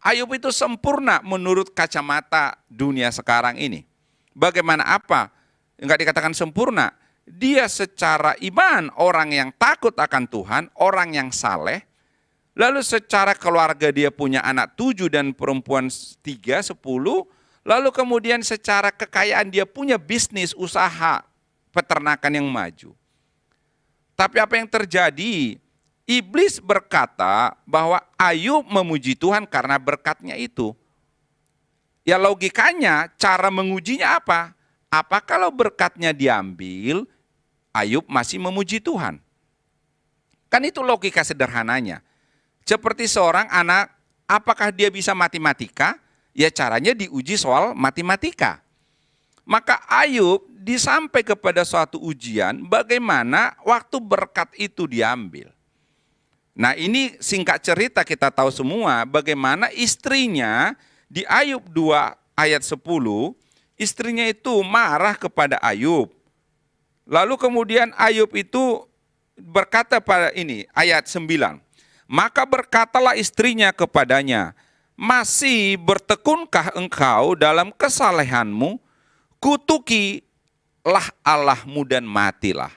Speaker 5: Ayub itu sempurna menurut kacamata dunia sekarang ini. Bagaimana apa? Enggak dikatakan sempurna. Dia secara iman orang yang takut akan Tuhan, orang yang saleh. Lalu secara keluarga dia punya anak 7 dan perempuan 3, 10. Lalu kemudian secara kekayaan dia punya bisnis, usaha, peternakan yang maju. Tapi apa yang terjadi? Iblis berkata bahwa Ayub memuji Tuhan karena berkatnya itu. Ya logikanya, cara mengujinya apa? Apa kalau berkatnya diambil, Ayub masih memuji Tuhan? Kan itu logika sederhananya. Seperti seorang anak, apakah dia bisa matematika? Ya caranya diuji soal matematika. Maka Ayub disampai kepada suatu ujian bagaimana waktu berkat itu diambil. Nah ini singkat cerita kita tahu semua bagaimana istrinya di Ayub 2 ayat 10, istrinya itu marah kepada Ayub. Lalu kemudian Ayub itu berkata pada ini ayat 9, maka berkatalah istrinya kepadanya, masih bertekunkah engkau dalam kesalehanmu, kutukilah Allahmu dan matilah.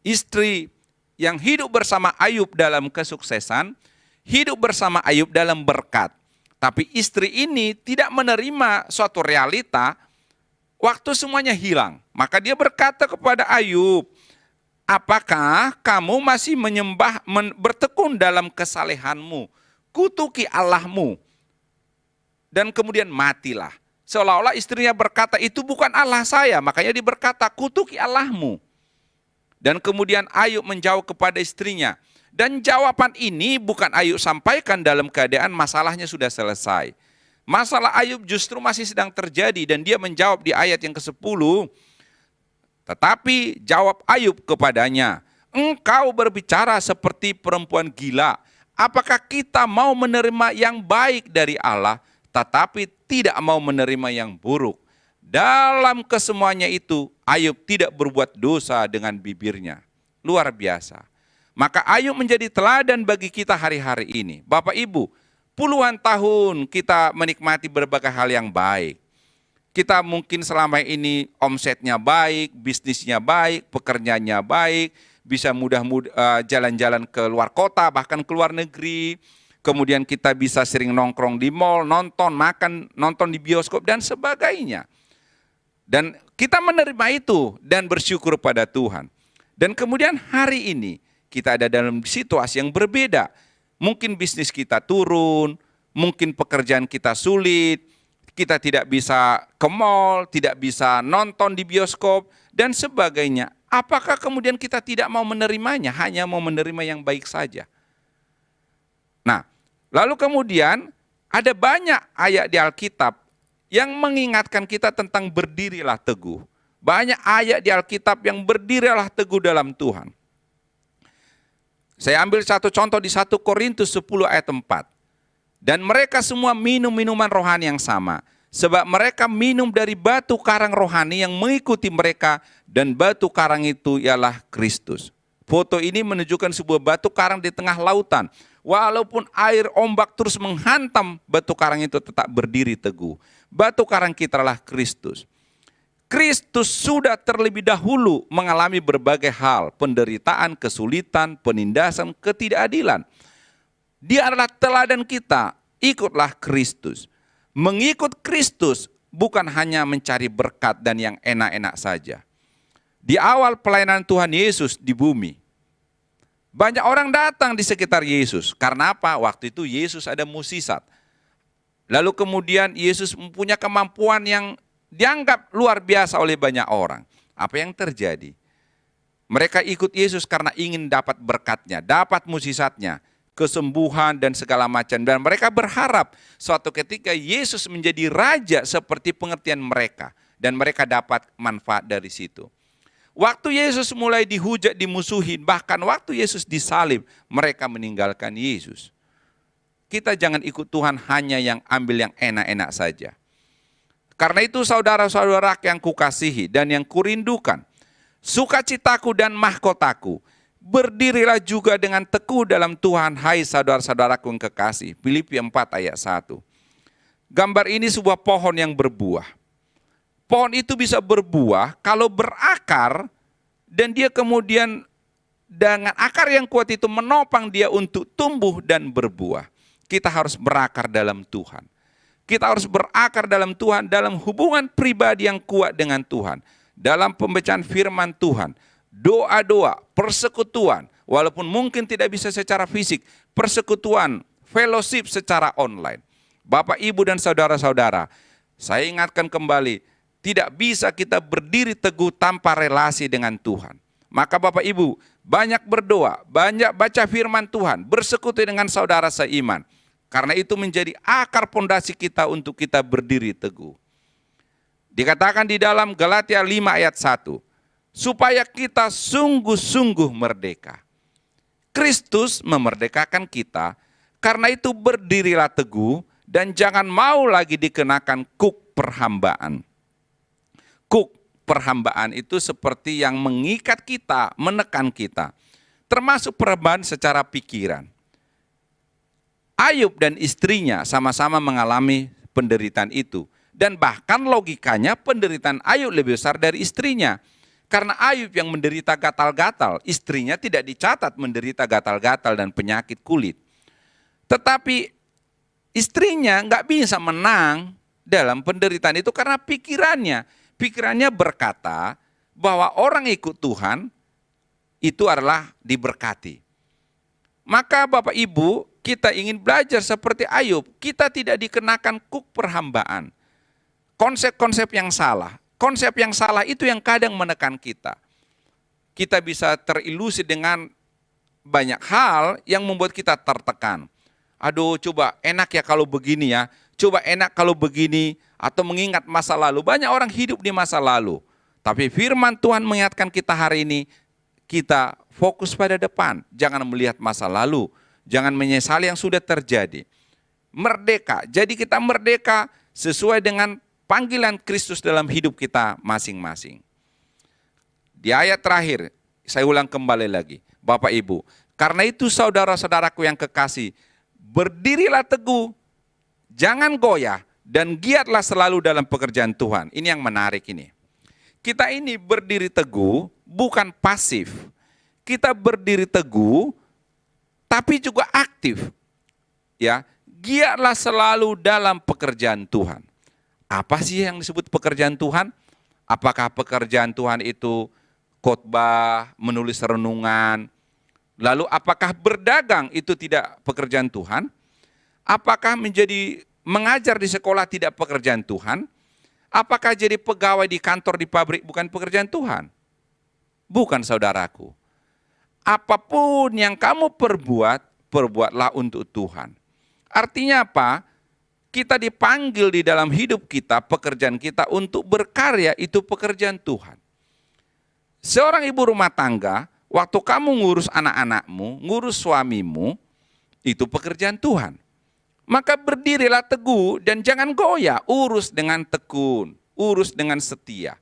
Speaker 5: Istri yang hidup bersama Ayub dalam kesuksesan, hidup bersama Ayub dalam berkat. Tapi istri ini tidak menerima suatu realita, waktu semuanya hilang. Maka dia berkata kepada Ayub, apakah kamu masih bertekun dalam kesalehanmu, kutuki Allahmu, dan kemudian matilah. Seolah-olah istrinya berkata, itu bukan Allah saya, makanya dia berkata, kutuki Allahmu. Dan kemudian Ayub menjawab kepada istrinya. Dan jawaban ini bukan Ayub sampaikan dalam keadaan masalahnya sudah selesai. Masalah Ayub justru masih sedang terjadi dan dia menjawab di ayat yang ke-10. Tetapi jawab Ayub kepadanya, engkau berbicara seperti perempuan gila. Apakah kita mau menerima yang baik dari Allah, tetapi tidak mau menerima yang buruk? Dalam kesemuanya itu, Ayub tidak berbuat dosa dengan bibirnya. Luar biasa. Maka Ayub menjadi teladan bagi kita hari-hari ini. Bapak Ibu, puluhan tahun kita menikmati berbagai hal yang baik. Kita mungkin selama ini omsetnya baik, bisnisnya baik, pekerjaannya baik, bisa mudah-mudah jalan-jalan ke luar kota, bahkan ke luar negeri. Kemudian kita bisa sering nongkrong di mall, nonton, makan, nonton di bioskop, dan sebagainya. Dan kita menerima itu dan bersyukur pada Tuhan. Dan kemudian hari ini kita ada dalam situasi yang berbeda. Mungkin bisnis kita turun, mungkin pekerjaan kita sulit, kita tidak bisa ke mall, tidak bisa nonton di bioskop, dan sebagainya. Apakah kemudian kita tidak mau menerimanya, hanya mau menerima yang baik saja? Nah, lalu kemudian ada banyak ayat di Alkitab yang mengingatkan kita tentang berdirilah teguh. Banyak ayat di Alkitab yang berdirilah teguh dalam Tuhan. Saya ambil satu contoh di 1 Korintus 10 ayat 4. Dan mereka semua minum minuman rohani yang sama. Sebab mereka minum dari batu karang rohani yang mengikuti mereka. Dan batu karang itu ialah Kristus. Foto ini menunjukkan sebuah batu karang di tengah lautan. Walaupun air ombak terus menghantam, batu karang itu tetap berdiri teguh. Batu karang kita adalah Kristus. Kristus sudah terlebih dahulu mengalami berbagai hal, penderitaan, kesulitan, penindasan, ketidakadilan. Dia adalah teladan kita, ikutlah Kristus. Mengikut Kristus bukan hanya mencari berkat dan yang enak-enak saja. Di awal pelayanan Tuhan Yesus di bumi, banyak orang datang di sekitar Yesus. Karena apa? Waktu itu Yesus ada mukjizat. Lalu kemudian Yesus mempunyai kemampuan yang dianggap luar biasa oleh banyak orang. Apa yang terjadi? Mereka ikut Yesus karena ingin dapat berkatnya, dapat mukjizatnya, kesembuhan dan segala macam. Dan mereka berharap suatu ketika Yesus menjadi raja seperti pengertian mereka. Dan mereka dapat manfaat dari situ. Waktu Yesus mulai dihujat, dimusuhin, bahkan waktu Yesus disalib, mereka meninggalkan Yesus. Kita jangan ikut Tuhan hanya yang ambil yang enak-enak saja. Karena itu saudara-saudara yang kukasihi dan yang kurindukan, sukacitaku dan mahkotaku, berdirilah juga dengan teguh dalam Tuhan, hai saudara-saudaraku yang kekasih. Filipi 4 ayat 1. Gambar ini sebuah pohon yang berbuah. Pohon itu bisa berbuah kalau berakar dan dia kemudian dengan akar yang kuat itu menopang dia untuk tumbuh dan berbuah. Kita harus berakar dalam Tuhan. Kita harus berakar dalam Tuhan, dalam hubungan pribadi yang kuat dengan Tuhan. Dalam pembacaan firman Tuhan, doa-doa, persekutuan, walaupun mungkin tidak bisa secara fisik, persekutuan, fellowship secara online. Bapak, Ibu, dan saudara-saudara, saya ingatkan kembali, tidak bisa kita berdiri teguh tanpa relasi dengan Tuhan. Maka Bapak, Ibu, banyak berdoa, banyak baca firman Tuhan, bersekutu dengan saudara seiman. Karena itu menjadi akar pondasi kita untuk kita berdiri teguh. Dikatakan di dalam Galatia 5 ayat 1, supaya kita sungguh-sungguh merdeka. Kristus memerdekakan kita, karena itu berdirilah teguh dan jangan mau lagi dikenakan kuk perhambaan. Kuk perhambaan itu seperti yang mengikat kita, menekan kita. Termasuk perhambaan secara pikiran. Ayub dan istrinya sama-sama mengalami penderitaan itu. Dan bahkan logikanya penderitaan Ayub lebih besar dari istrinya. Karena Ayub yang menderita gatal-gatal, istrinya tidak dicatat menderita gatal-gatal dan penyakit kulit. Tetapi istrinya nggak bisa menang dalam penderitaan itu karena pikirannya berkata bahwa orang ikut Tuhan itu adalah diberkati. Maka Bapak Ibu, kita ingin belajar seperti Ayub, kita tidak dikenakan kuk perhambaan. Konsep-konsep yang salah. Konsep yang salah itu yang kadang menekan kita. Kita bisa terilusi dengan banyak hal yang membuat kita tertekan. Aduh, coba enak ya kalau begini ya. Coba enak kalau begini. Atau mengingat masa lalu. Banyak orang hidup di masa lalu. Tapi firman Tuhan mengingatkan kita hari ini, kita fokus pada depan. Jangan melihat masa lalu. Jangan menyesali yang sudah terjadi. Merdeka. Jadi kita merdeka sesuai dengan panggilan Kristus dalam hidup kita masing-masing. Di ayat terakhir, saya ulang kembali lagi. Bapak Ibu, karena itu saudara-saudaraku yang kekasih, berdirilah teguh, jangan goyah, dan giatlah selalu dalam pekerjaan Tuhan. Ini yang menarik ini. Kita ini berdiri teguh, bukan pasif. Kita berdiri teguh, tapi juga aktif. Ya, giatlah selalu dalam pekerjaan Tuhan. Apa sih yang disebut pekerjaan Tuhan? Apakah pekerjaan Tuhan itu khotbah, menulis renungan? Lalu apakah berdagang itu tidak pekerjaan Tuhan? Apakah mengajar di sekolah tidak pekerjaan Tuhan? Apakah jadi pegawai di kantor, di pabrik bukan pekerjaan Tuhan? Bukan, saudaraku. Apapun yang kamu perbuat, perbuatlah untuk Tuhan. Artinya apa? Kita dipanggil di dalam hidup kita, pekerjaan kita untuk berkarya, itu pekerjaan Tuhan. Seorang ibu rumah tangga, waktu kamu ngurus anak-anakmu, ngurus suamimu, itu pekerjaan Tuhan. Maka berdirilah teguh dan jangan goyah, urus dengan tekun, urus dengan setia.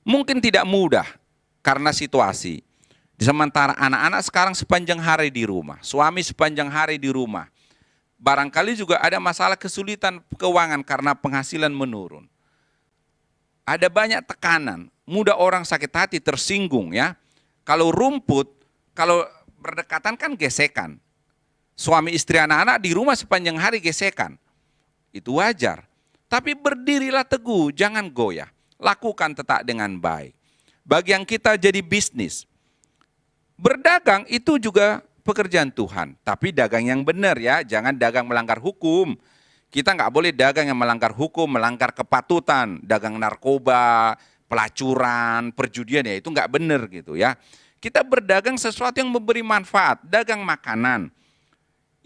Speaker 5: Mungkin tidak mudah karena situasi. Sementara anak-anak sekarang sepanjang hari di rumah, suami sepanjang hari di rumah. Barangkali juga ada masalah kesulitan keuangan karena penghasilan menurun. Ada banyak tekanan, mudah orang sakit hati, tersinggung ya. Kalau rumput, kalau berdekatan kan gesekan. Suami istri anak-anak di rumah sepanjang hari gesekan. Itu wajar. Tapi berdirilah teguh, jangan goyah. Lakukan tetap dengan baik. Bagi yang kita jadi bisnis, berdagang itu juga pekerjaan Tuhan. Tapi dagang yang benar ya, jangan dagang melanggar hukum. Kita nggak boleh dagang yang melanggar hukum, melanggar kepatutan. Dagang narkoba, pelacuran, perjudian ya itu nggak benar gitu ya. Kita berdagang sesuatu yang memberi manfaat, dagang makanan.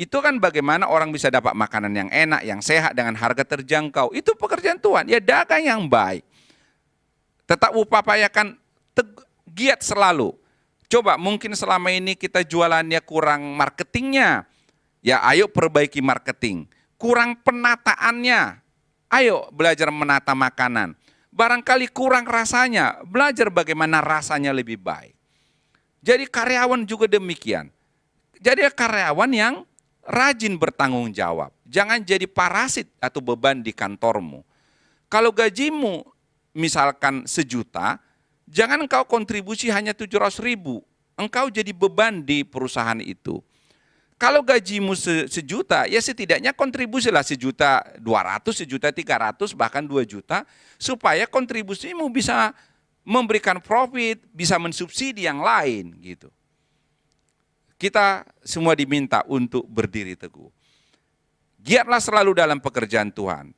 Speaker 5: Itu kan bagaimana orang bisa dapat makanan yang enak, yang sehat dengan harga terjangkau. Itu pekerjaan Tuhan, ya dagang yang baik. Tetap upayakan giat selalu. Coba mungkin selama ini kita jualannya kurang marketingnya. Ya ayo perbaiki marketing. Kurang penataannya. Ayo belajar menata makanan. Barangkali kurang rasanya. Belajar bagaimana rasanya lebih baik. Jadi karyawan juga demikian. Jadi karyawan yang rajin bertanggung jawab. Jangan jadi parasit atau beban di kantormu. Kalau gajimu misalkan 1 juta, jangan engkau kontribusi hanya 700.000. Engkau jadi beban di perusahaan itu. Kalau gajimu 1 juta, ya setidaknya kontribusilah 1.200.000, 1.300.000, bahkan 2 juta. Supaya kontribusimu bisa memberikan profit, bisa mensubsidi yang lain gitu. Kita semua diminta untuk berdiri teguh. Giatlah selalu dalam pekerjaan Tuhan.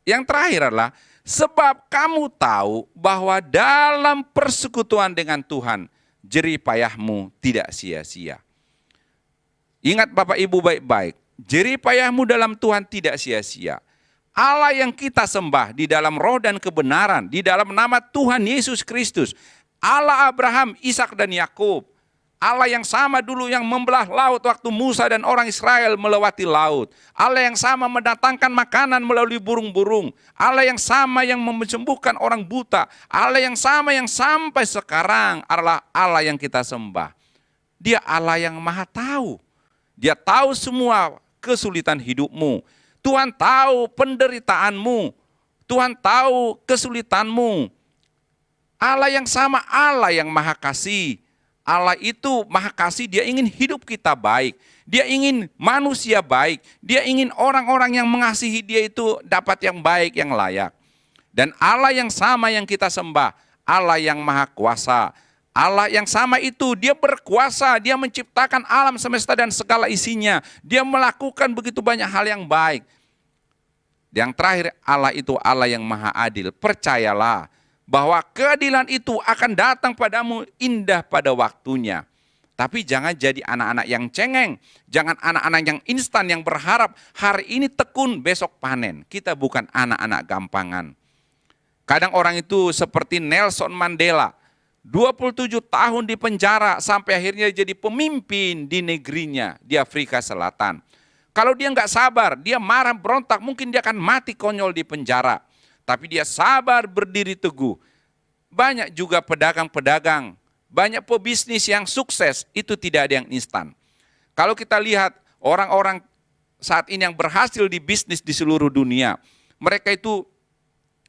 Speaker 5: Yang terakhir adalah, sebab kamu tahu bahwa dalam persekutuan dengan Tuhan, jerih payahmu tidak sia-sia. Ingat Bapak Ibu baik-baik, jerih payahmu dalam Tuhan tidak sia-sia. Allah yang kita sembah di dalam roh dan kebenaran, di dalam nama Tuhan Yesus Kristus, Allah Abraham, Ishak dan Yakub, Allah yang sama dulu yang membelah laut waktu Musa dan orang Israel melewati laut. Allah yang sama mendatangkan makanan melalui burung-burung. Allah yang sama yang menyembuhkan orang buta. Allah yang sama yang sampai sekarang adalah Allah yang kita sembah. Dia Allah yang maha tahu. Dia tahu semua kesulitan hidupmu. Tuhan tahu penderitaanmu. Tuhan tahu kesulitanmu. Allah yang sama, Allah yang maha kasih. Allah itu maha kasih, dia ingin hidup kita baik. Dia ingin manusia baik. Dia ingin orang-orang yang mengasihi dia itu dapat yang baik, yang layak. Dan Allah yang sama yang kita sembah, Allah yang maha kuasa. Allah yang sama itu, dia berkuasa, dia menciptakan alam semesta dan segala isinya. Dia melakukan begitu banyak hal yang baik. Yang terakhir, Allah itu Allah yang maha adil. Percayalah bahwa keadilan itu akan datang padamu indah pada waktunya. Tapi jangan jadi anak-anak yang cengeng. Jangan anak-anak yang instan, yang berharap hari ini tekun, besok panen. Kita bukan anak-anak gampangan. Kadang orang itu seperti Nelson Mandela. 27 tahun di penjara sampai akhirnya jadi pemimpin di negerinya di Afrika Selatan. Kalau dia nggak sabar, dia marah berontak, mungkin dia akan mati konyol di penjara. Tapi dia sabar berdiri teguh. banyak juga pedagang-pedagang, banyak pebisnis yang sukses, itu tidak ada yang instan. Kalau kita lihat orang-orang saat ini yang berhasil di bisnis di seluruh dunia, mereka itu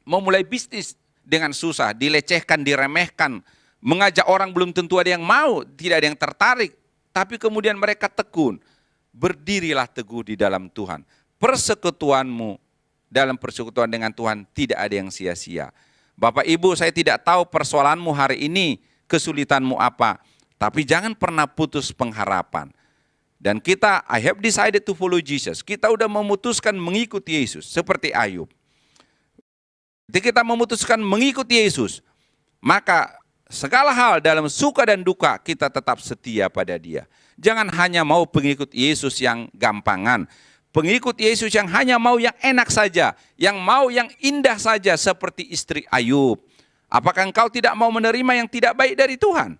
Speaker 5: memulai bisnis dengan susah, dilecehkan, diremehkan, mengajak orang belum tentu ada yang mau, tidak ada yang tertarik, tapi kemudian mereka tekun. Berdirilah teguh di dalam Tuhan. Persekutuanmu dalam persekutuan dengan Tuhan tidak ada yang sia-sia. Bapak Ibu, saya tidak tahu persoalanmu hari ini, kesulitanmu apa, tapi jangan pernah putus pengharapan. Dan kita, I have decided to follow Jesus. Kita udah memutuskan mengikuti Yesus, seperti Ayub. Ketika kita memutuskan mengikuti Yesus, maka segala hal dalam suka dan duka kita tetap setia pada Dia. Jangan hanya mau pengikut Yesus yang gampangan. Pengikut Yesus yang hanya mau yang enak saja, yang mau yang indah saja seperti istri Ayub. Apakah engkau tidak mau menerima yang tidak baik dari Tuhan?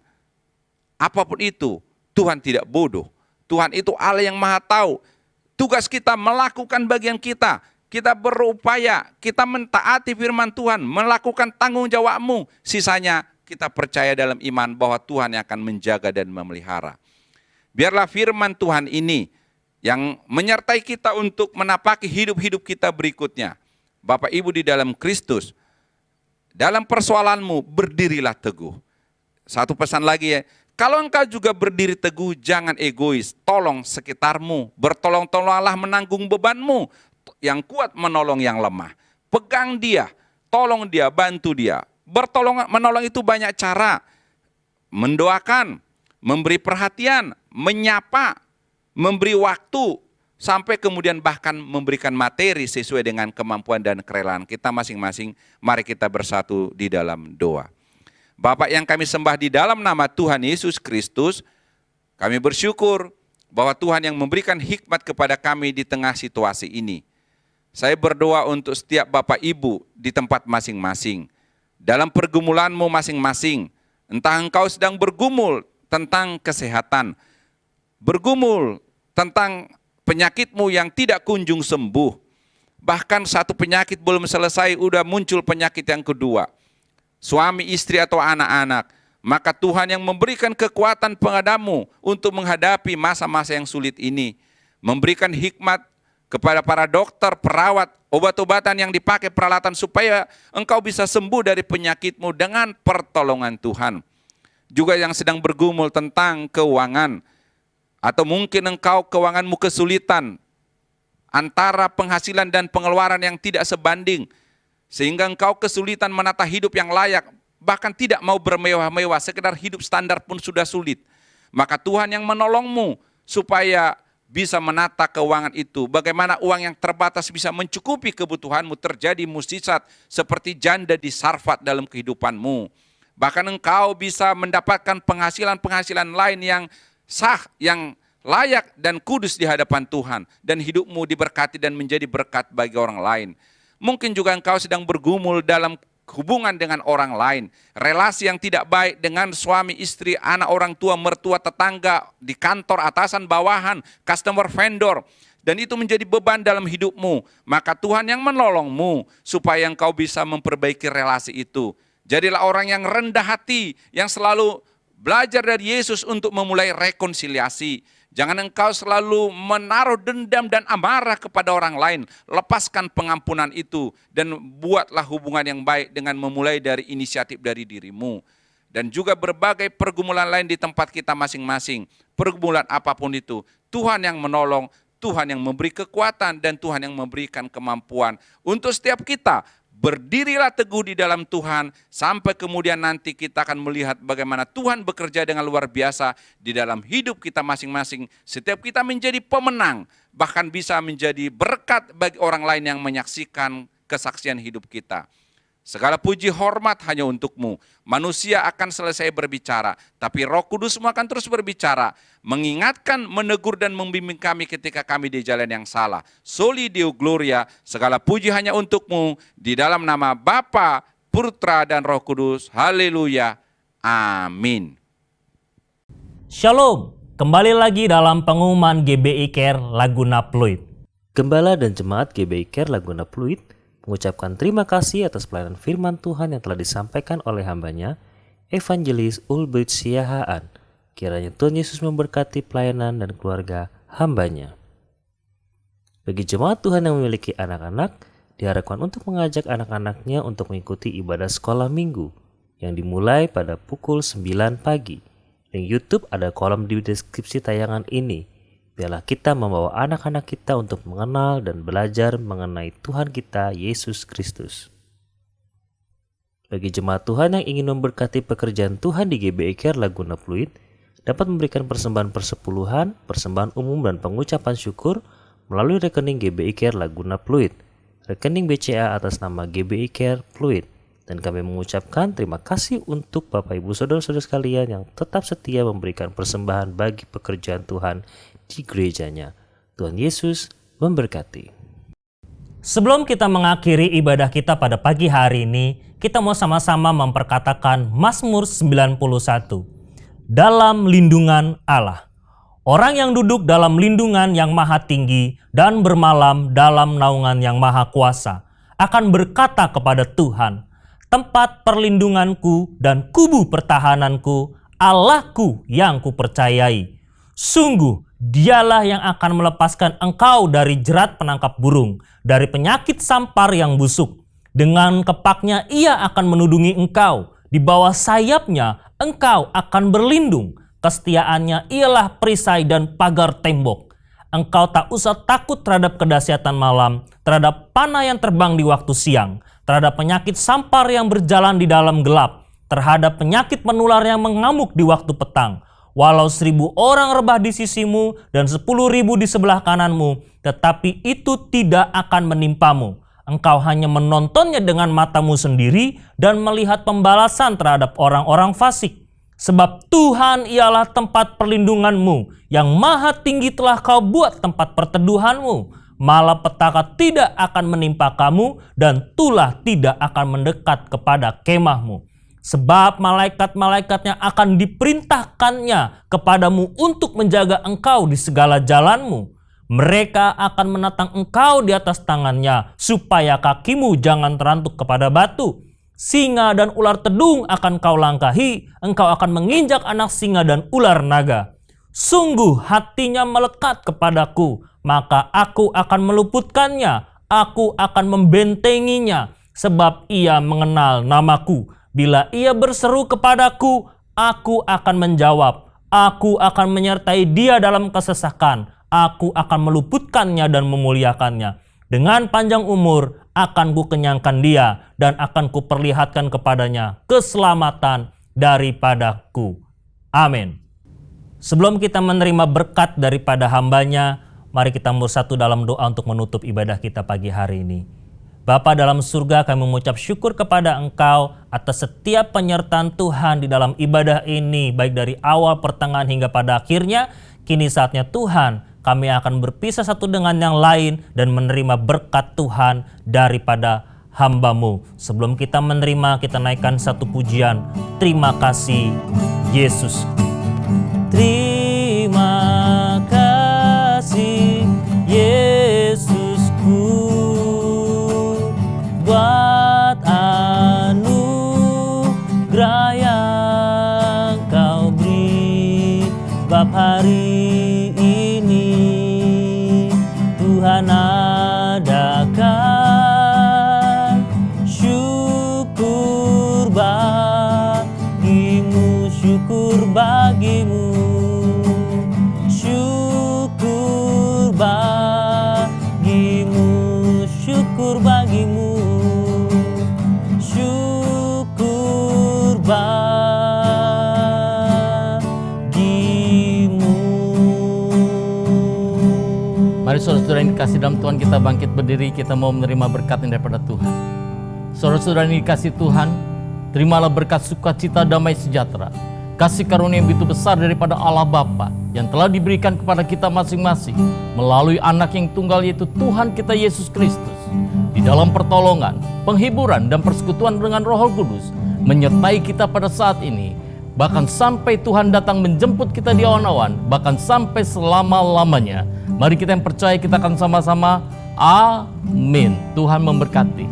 Speaker 5: Apapun itu, Tuhan tidak bodoh. Tuhan itu Allah yang Maha Tahu. Tugas kita melakukan bagian kita. Kita berupaya, kita mentaati firman Tuhan, melakukan tanggung jawabmu. Sisanya kita percaya dalam iman bahwa Tuhan yang akan menjaga dan memelihara. Biarlah firman Tuhan ini yang menyertai kita untuk menapaki hidup-hidup kita berikutnya. Bapak Ibu di dalam Kristus, dalam persoalanmu berdirilah teguh. Satu pesan lagi ya, kalau engkau juga berdiri teguh, jangan egois. Tolong sekitarmu, bertolong-tolonglah menanggung bebanmu. Yang kuat menolong yang lemah. Pegang dia, tolong dia, bantu dia. Menolong itu banyak cara. Mendoakan, memberi perhatian, menyapa, memberi waktu, sampai kemudian bahkan memberikan materi sesuai dengan kemampuan dan kerelaan kita masing-masing. Mari kita bersatu di dalam doa. Bapa yang kami sembah di dalam nama Tuhan Yesus Kristus, kami bersyukur bahwa Tuhan yang memberikan hikmat kepada kami di tengah situasi ini. Saya berdoa untuk setiap Bapak Ibu di tempat masing-masing. Dalam pergumulanmu masing-masing, entah engkau sedang bergumul tentang kesehatan, bergumul tentang penyakitmu yang tidak kunjung sembuh. Bahkan satu penyakit belum selesai, udah muncul penyakit yang kedua. Suami, istri, atau anak-anak. Maka Tuhan yang memberikan kekuatan padamu untuk menghadapi masa-masa yang sulit ini. Memberikan hikmat kepada para dokter, perawat, obat-obatan yang dipakai peralatan supaya engkau bisa sembuh dari penyakitmu dengan pertolongan Tuhan. Juga yang sedang bergumul tentang keuangan, atau mungkin engkau keuanganmu kesulitan antara penghasilan dan pengeluaran yang tidak sebanding, sehingga engkau kesulitan menata hidup yang layak, bahkan tidak mau bermewah-mewah, sekedar hidup standar pun sudah sulit. Maka Tuhan yang menolongmu supaya bisa menata keuangan itu. Bagaimana uang yang terbatas bisa mencukupi kebutuhanmu, terjadi mukjizat seperti janda di Sarfat dalam kehidupanmu. Bahkan engkau bisa mendapatkan penghasilan-penghasilan lain yang sah, yang layak dan kudus di hadapan Tuhan. Dan hidupmu diberkati dan menjadi berkat bagi orang lain. Mungkin juga engkau sedang bergumul dalam hubungan dengan orang lain. Relasi yang tidak baik dengan suami, istri, anak, orang tua, mertua, tetangga, di kantor, atasan, bawahan, customer, vendor. Dan itu menjadi beban dalam hidupmu. Maka Tuhan yang menolongmu supaya engkau bisa memperbaiki relasi itu. Jadilah orang yang rendah hati, yang selalu belajar dari Yesus untuk memulai rekonsiliasi. Jangan engkau selalu menaruh dendam dan amarah kepada orang lain. Lepaskan pengampunan itu dan buatlah hubungan yang baik dengan memulai dari inisiatif dari dirimu. Dan juga berbagai pergumulan lain di tempat kita masing-masing. Pergumulan apapun itu, Tuhan yang menolong, Tuhan yang memberi kekuatan, dan Tuhan yang memberikan kemampuan untuk setiap kita. Berdirilah teguh di dalam Tuhan sampai kemudian nanti kita akan melihat bagaimana Tuhan bekerja dengan luar biasa di dalam hidup kita masing-masing. Setiap kita menjadi pemenang, bahkan bisa menjadi berkat bagi orang lain yang menyaksikan kesaksian hidup kita. Segala puji hormat hanya untukmu. Manusia akan selesai berbicara, tapi Roh Kudus-Mu akan terus berbicara, mengingatkan, menegur dan membimbing kami ketika kami di jalan yang salah. Soli Deo Gloria, segala puji hanya untukmu, di dalam nama Bapa, Putra dan Roh Kudus. Haleluya. Amin.
Speaker 4: Shalom, kembali lagi dalam pengumuman GBI Care Laguna Pluit.
Speaker 1: Gembala dan Jemaat GBI Care Laguna Pluit
Speaker 4: mengucapkan terima kasih atas pelayanan firman Tuhan yang telah disampaikan oleh hambanya, Evangelis Ulbrich Siahaan. Kiranya Tuhan Yesus memberkati pelayanan dan keluarga hambanya. Bagi jemaat Tuhan yang memiliki anak-anak, diharapkan untuk mengajak anak-anaknya untuk mengikuti ibadah sekolah minggu yang dimulai pada pukul 9 pagi. Link YouTube ada kolom di deskripsi tayangan ini. Biarlah kita membawa anak-anak kita untuk mengenal dan belajar mengenai Tuhan kita, Yesus Kristus. Bagi jemaat Tuhan yang ingin memberkati pekerjaan Tuhan di GBI Care Laguna Pluit, dapat memberikan persembahan persepuluhan, persembahan umum dan pengucapan syukur melalui rekening GBI Care Laguna Pluit, rekening BCA atas nama GBI Care Pluit. Dan kami mengucapkan terima kasih untuk Bapak Ibu Saudara-saudara sekalian yang tetap setia memberikan persembahan bagi pekerjaan Tuhan di gerejanya. Tuhan Yesus memberkati.
Speaker 1: Sebelum kita mengakhiri ibadah kita pada pagi hari ini, kita mau sama-sama memperkatakan Mazmur 91. Dalam lindungan Allah. Orang yang duduk dalam lindungan yang maha tinggi dan bermalam dalam naungan yang maha kuasa akan berkata kepada Tuhan, tempat perlindunganku dan kubu pertahananku, Allahku yang kupercayai. Sungguh, dialah yang akan melepaskan engkau dari jerat penangkap burung, dari penyakit sampar yang busuk. Dengan kepaknya ia akan menudungi engkau, di bawah sayapnya engkau akan berlindung. Kesetiaannya ialah perisai dan pagar tembok. Engkau tak usah takut terhadap kedahsyatan malam, terhadap panah yang terbang di waktu siang, terhadap penyakit sampar yang berjalan di dalam gelap, terhadap penyakit menular yang mengamuk di waktu petang. Walau 1.000 orang rebah di sisimu dan 10.000 di sebelah kananmu, tetapi itu tidak akan menimpamu. Engkau hanya menontonnya dengan matamu sendiri dan melihat pembalasan terhadap orang-orang fasik. Sebab Tuhan ialah tempat perlindunganmu, yang maha tinggi telah kau buat tempat perteduhanmu. Malapetaka tidak akan menimpa kamu dan tulah tidak akan mendekat kepada kemahmu. Sebab malaikat-malaikatnya akan diperintahkannya kepadamu untuk menjaga engkau di segala jalanmu. Mereka akan menatang engkau di atas tangannya supaya kakimu jangan terantuk kepada batu. Singa dan ular tedung akan kau langkahi, engkau akan menginjak anak singa dan ular naga. Sungguh hatinya melekat kepadaku, maka aku akan meluputkannya, aku akan membentenginya, sebab ia mengenal namaku. Bila ia berseru kepadaku, aku akan menjawab. Aku akan menyertai dia dalam kesesakan, aku akan meluputkannya dan memuliakannya. Dengan panjang umur akan kukenyangkan dia dan akan kuperlihatkan kepadanya keselamatan daripadaku. Amin. Sebelum kita menerima berkat daripada hambanya, mari kita bersatu dalam doa untuk menutup ibadah kita pagi hari ini. Bapa dalam surga, kami mengucap syukur kepada Engkau atas setiap penyertaan Tuhan di dalam ibadah ini, baik dari awal, pertengahan hingga pada akhirnya. Kini saatnya Tuhan, kami akan berpisah satu dengan yang lain dan menerima berkat Tuhan daripada hamba-Mu. Sebelum kita menerima, kita naikkan satu pujian. Terima kasih Yesus. Terima kasih Yesusku, buat anugerah yang Kau beri. Bab hari ini Tuhan adakan syukur bagimu, syukur bagimu, syukur bagimu, syukur bagimu, syukur bagimu.
Speaker 6: Mari saudara-saudara yang dikasih dalam Tuhan, kita bangkit berdiri, kita mau menerima berkat yang daripada Tuhan. Saudara-saudara yang dikasih Tuhan, terimalah berkat sukacita, damai sejahtera, kasih karunia yang begitu besar daripada Allah Bapa yang telah diberikan kepada kita masing-masing melalui anak yang tunggal, yaitu Tuhan kita Yesus Kristus. Di dalam pertolongan, penghiburan, dan persekutuan dengan Roh Kudus menyertai kita pada saat ini, bahkan sampai Tuhan datang menjemput kita di awan-awan, bahkan sampai selama-lamanya. Mari kita yang percaya, kita akan sama-sama Amin. Tuhan memberkati.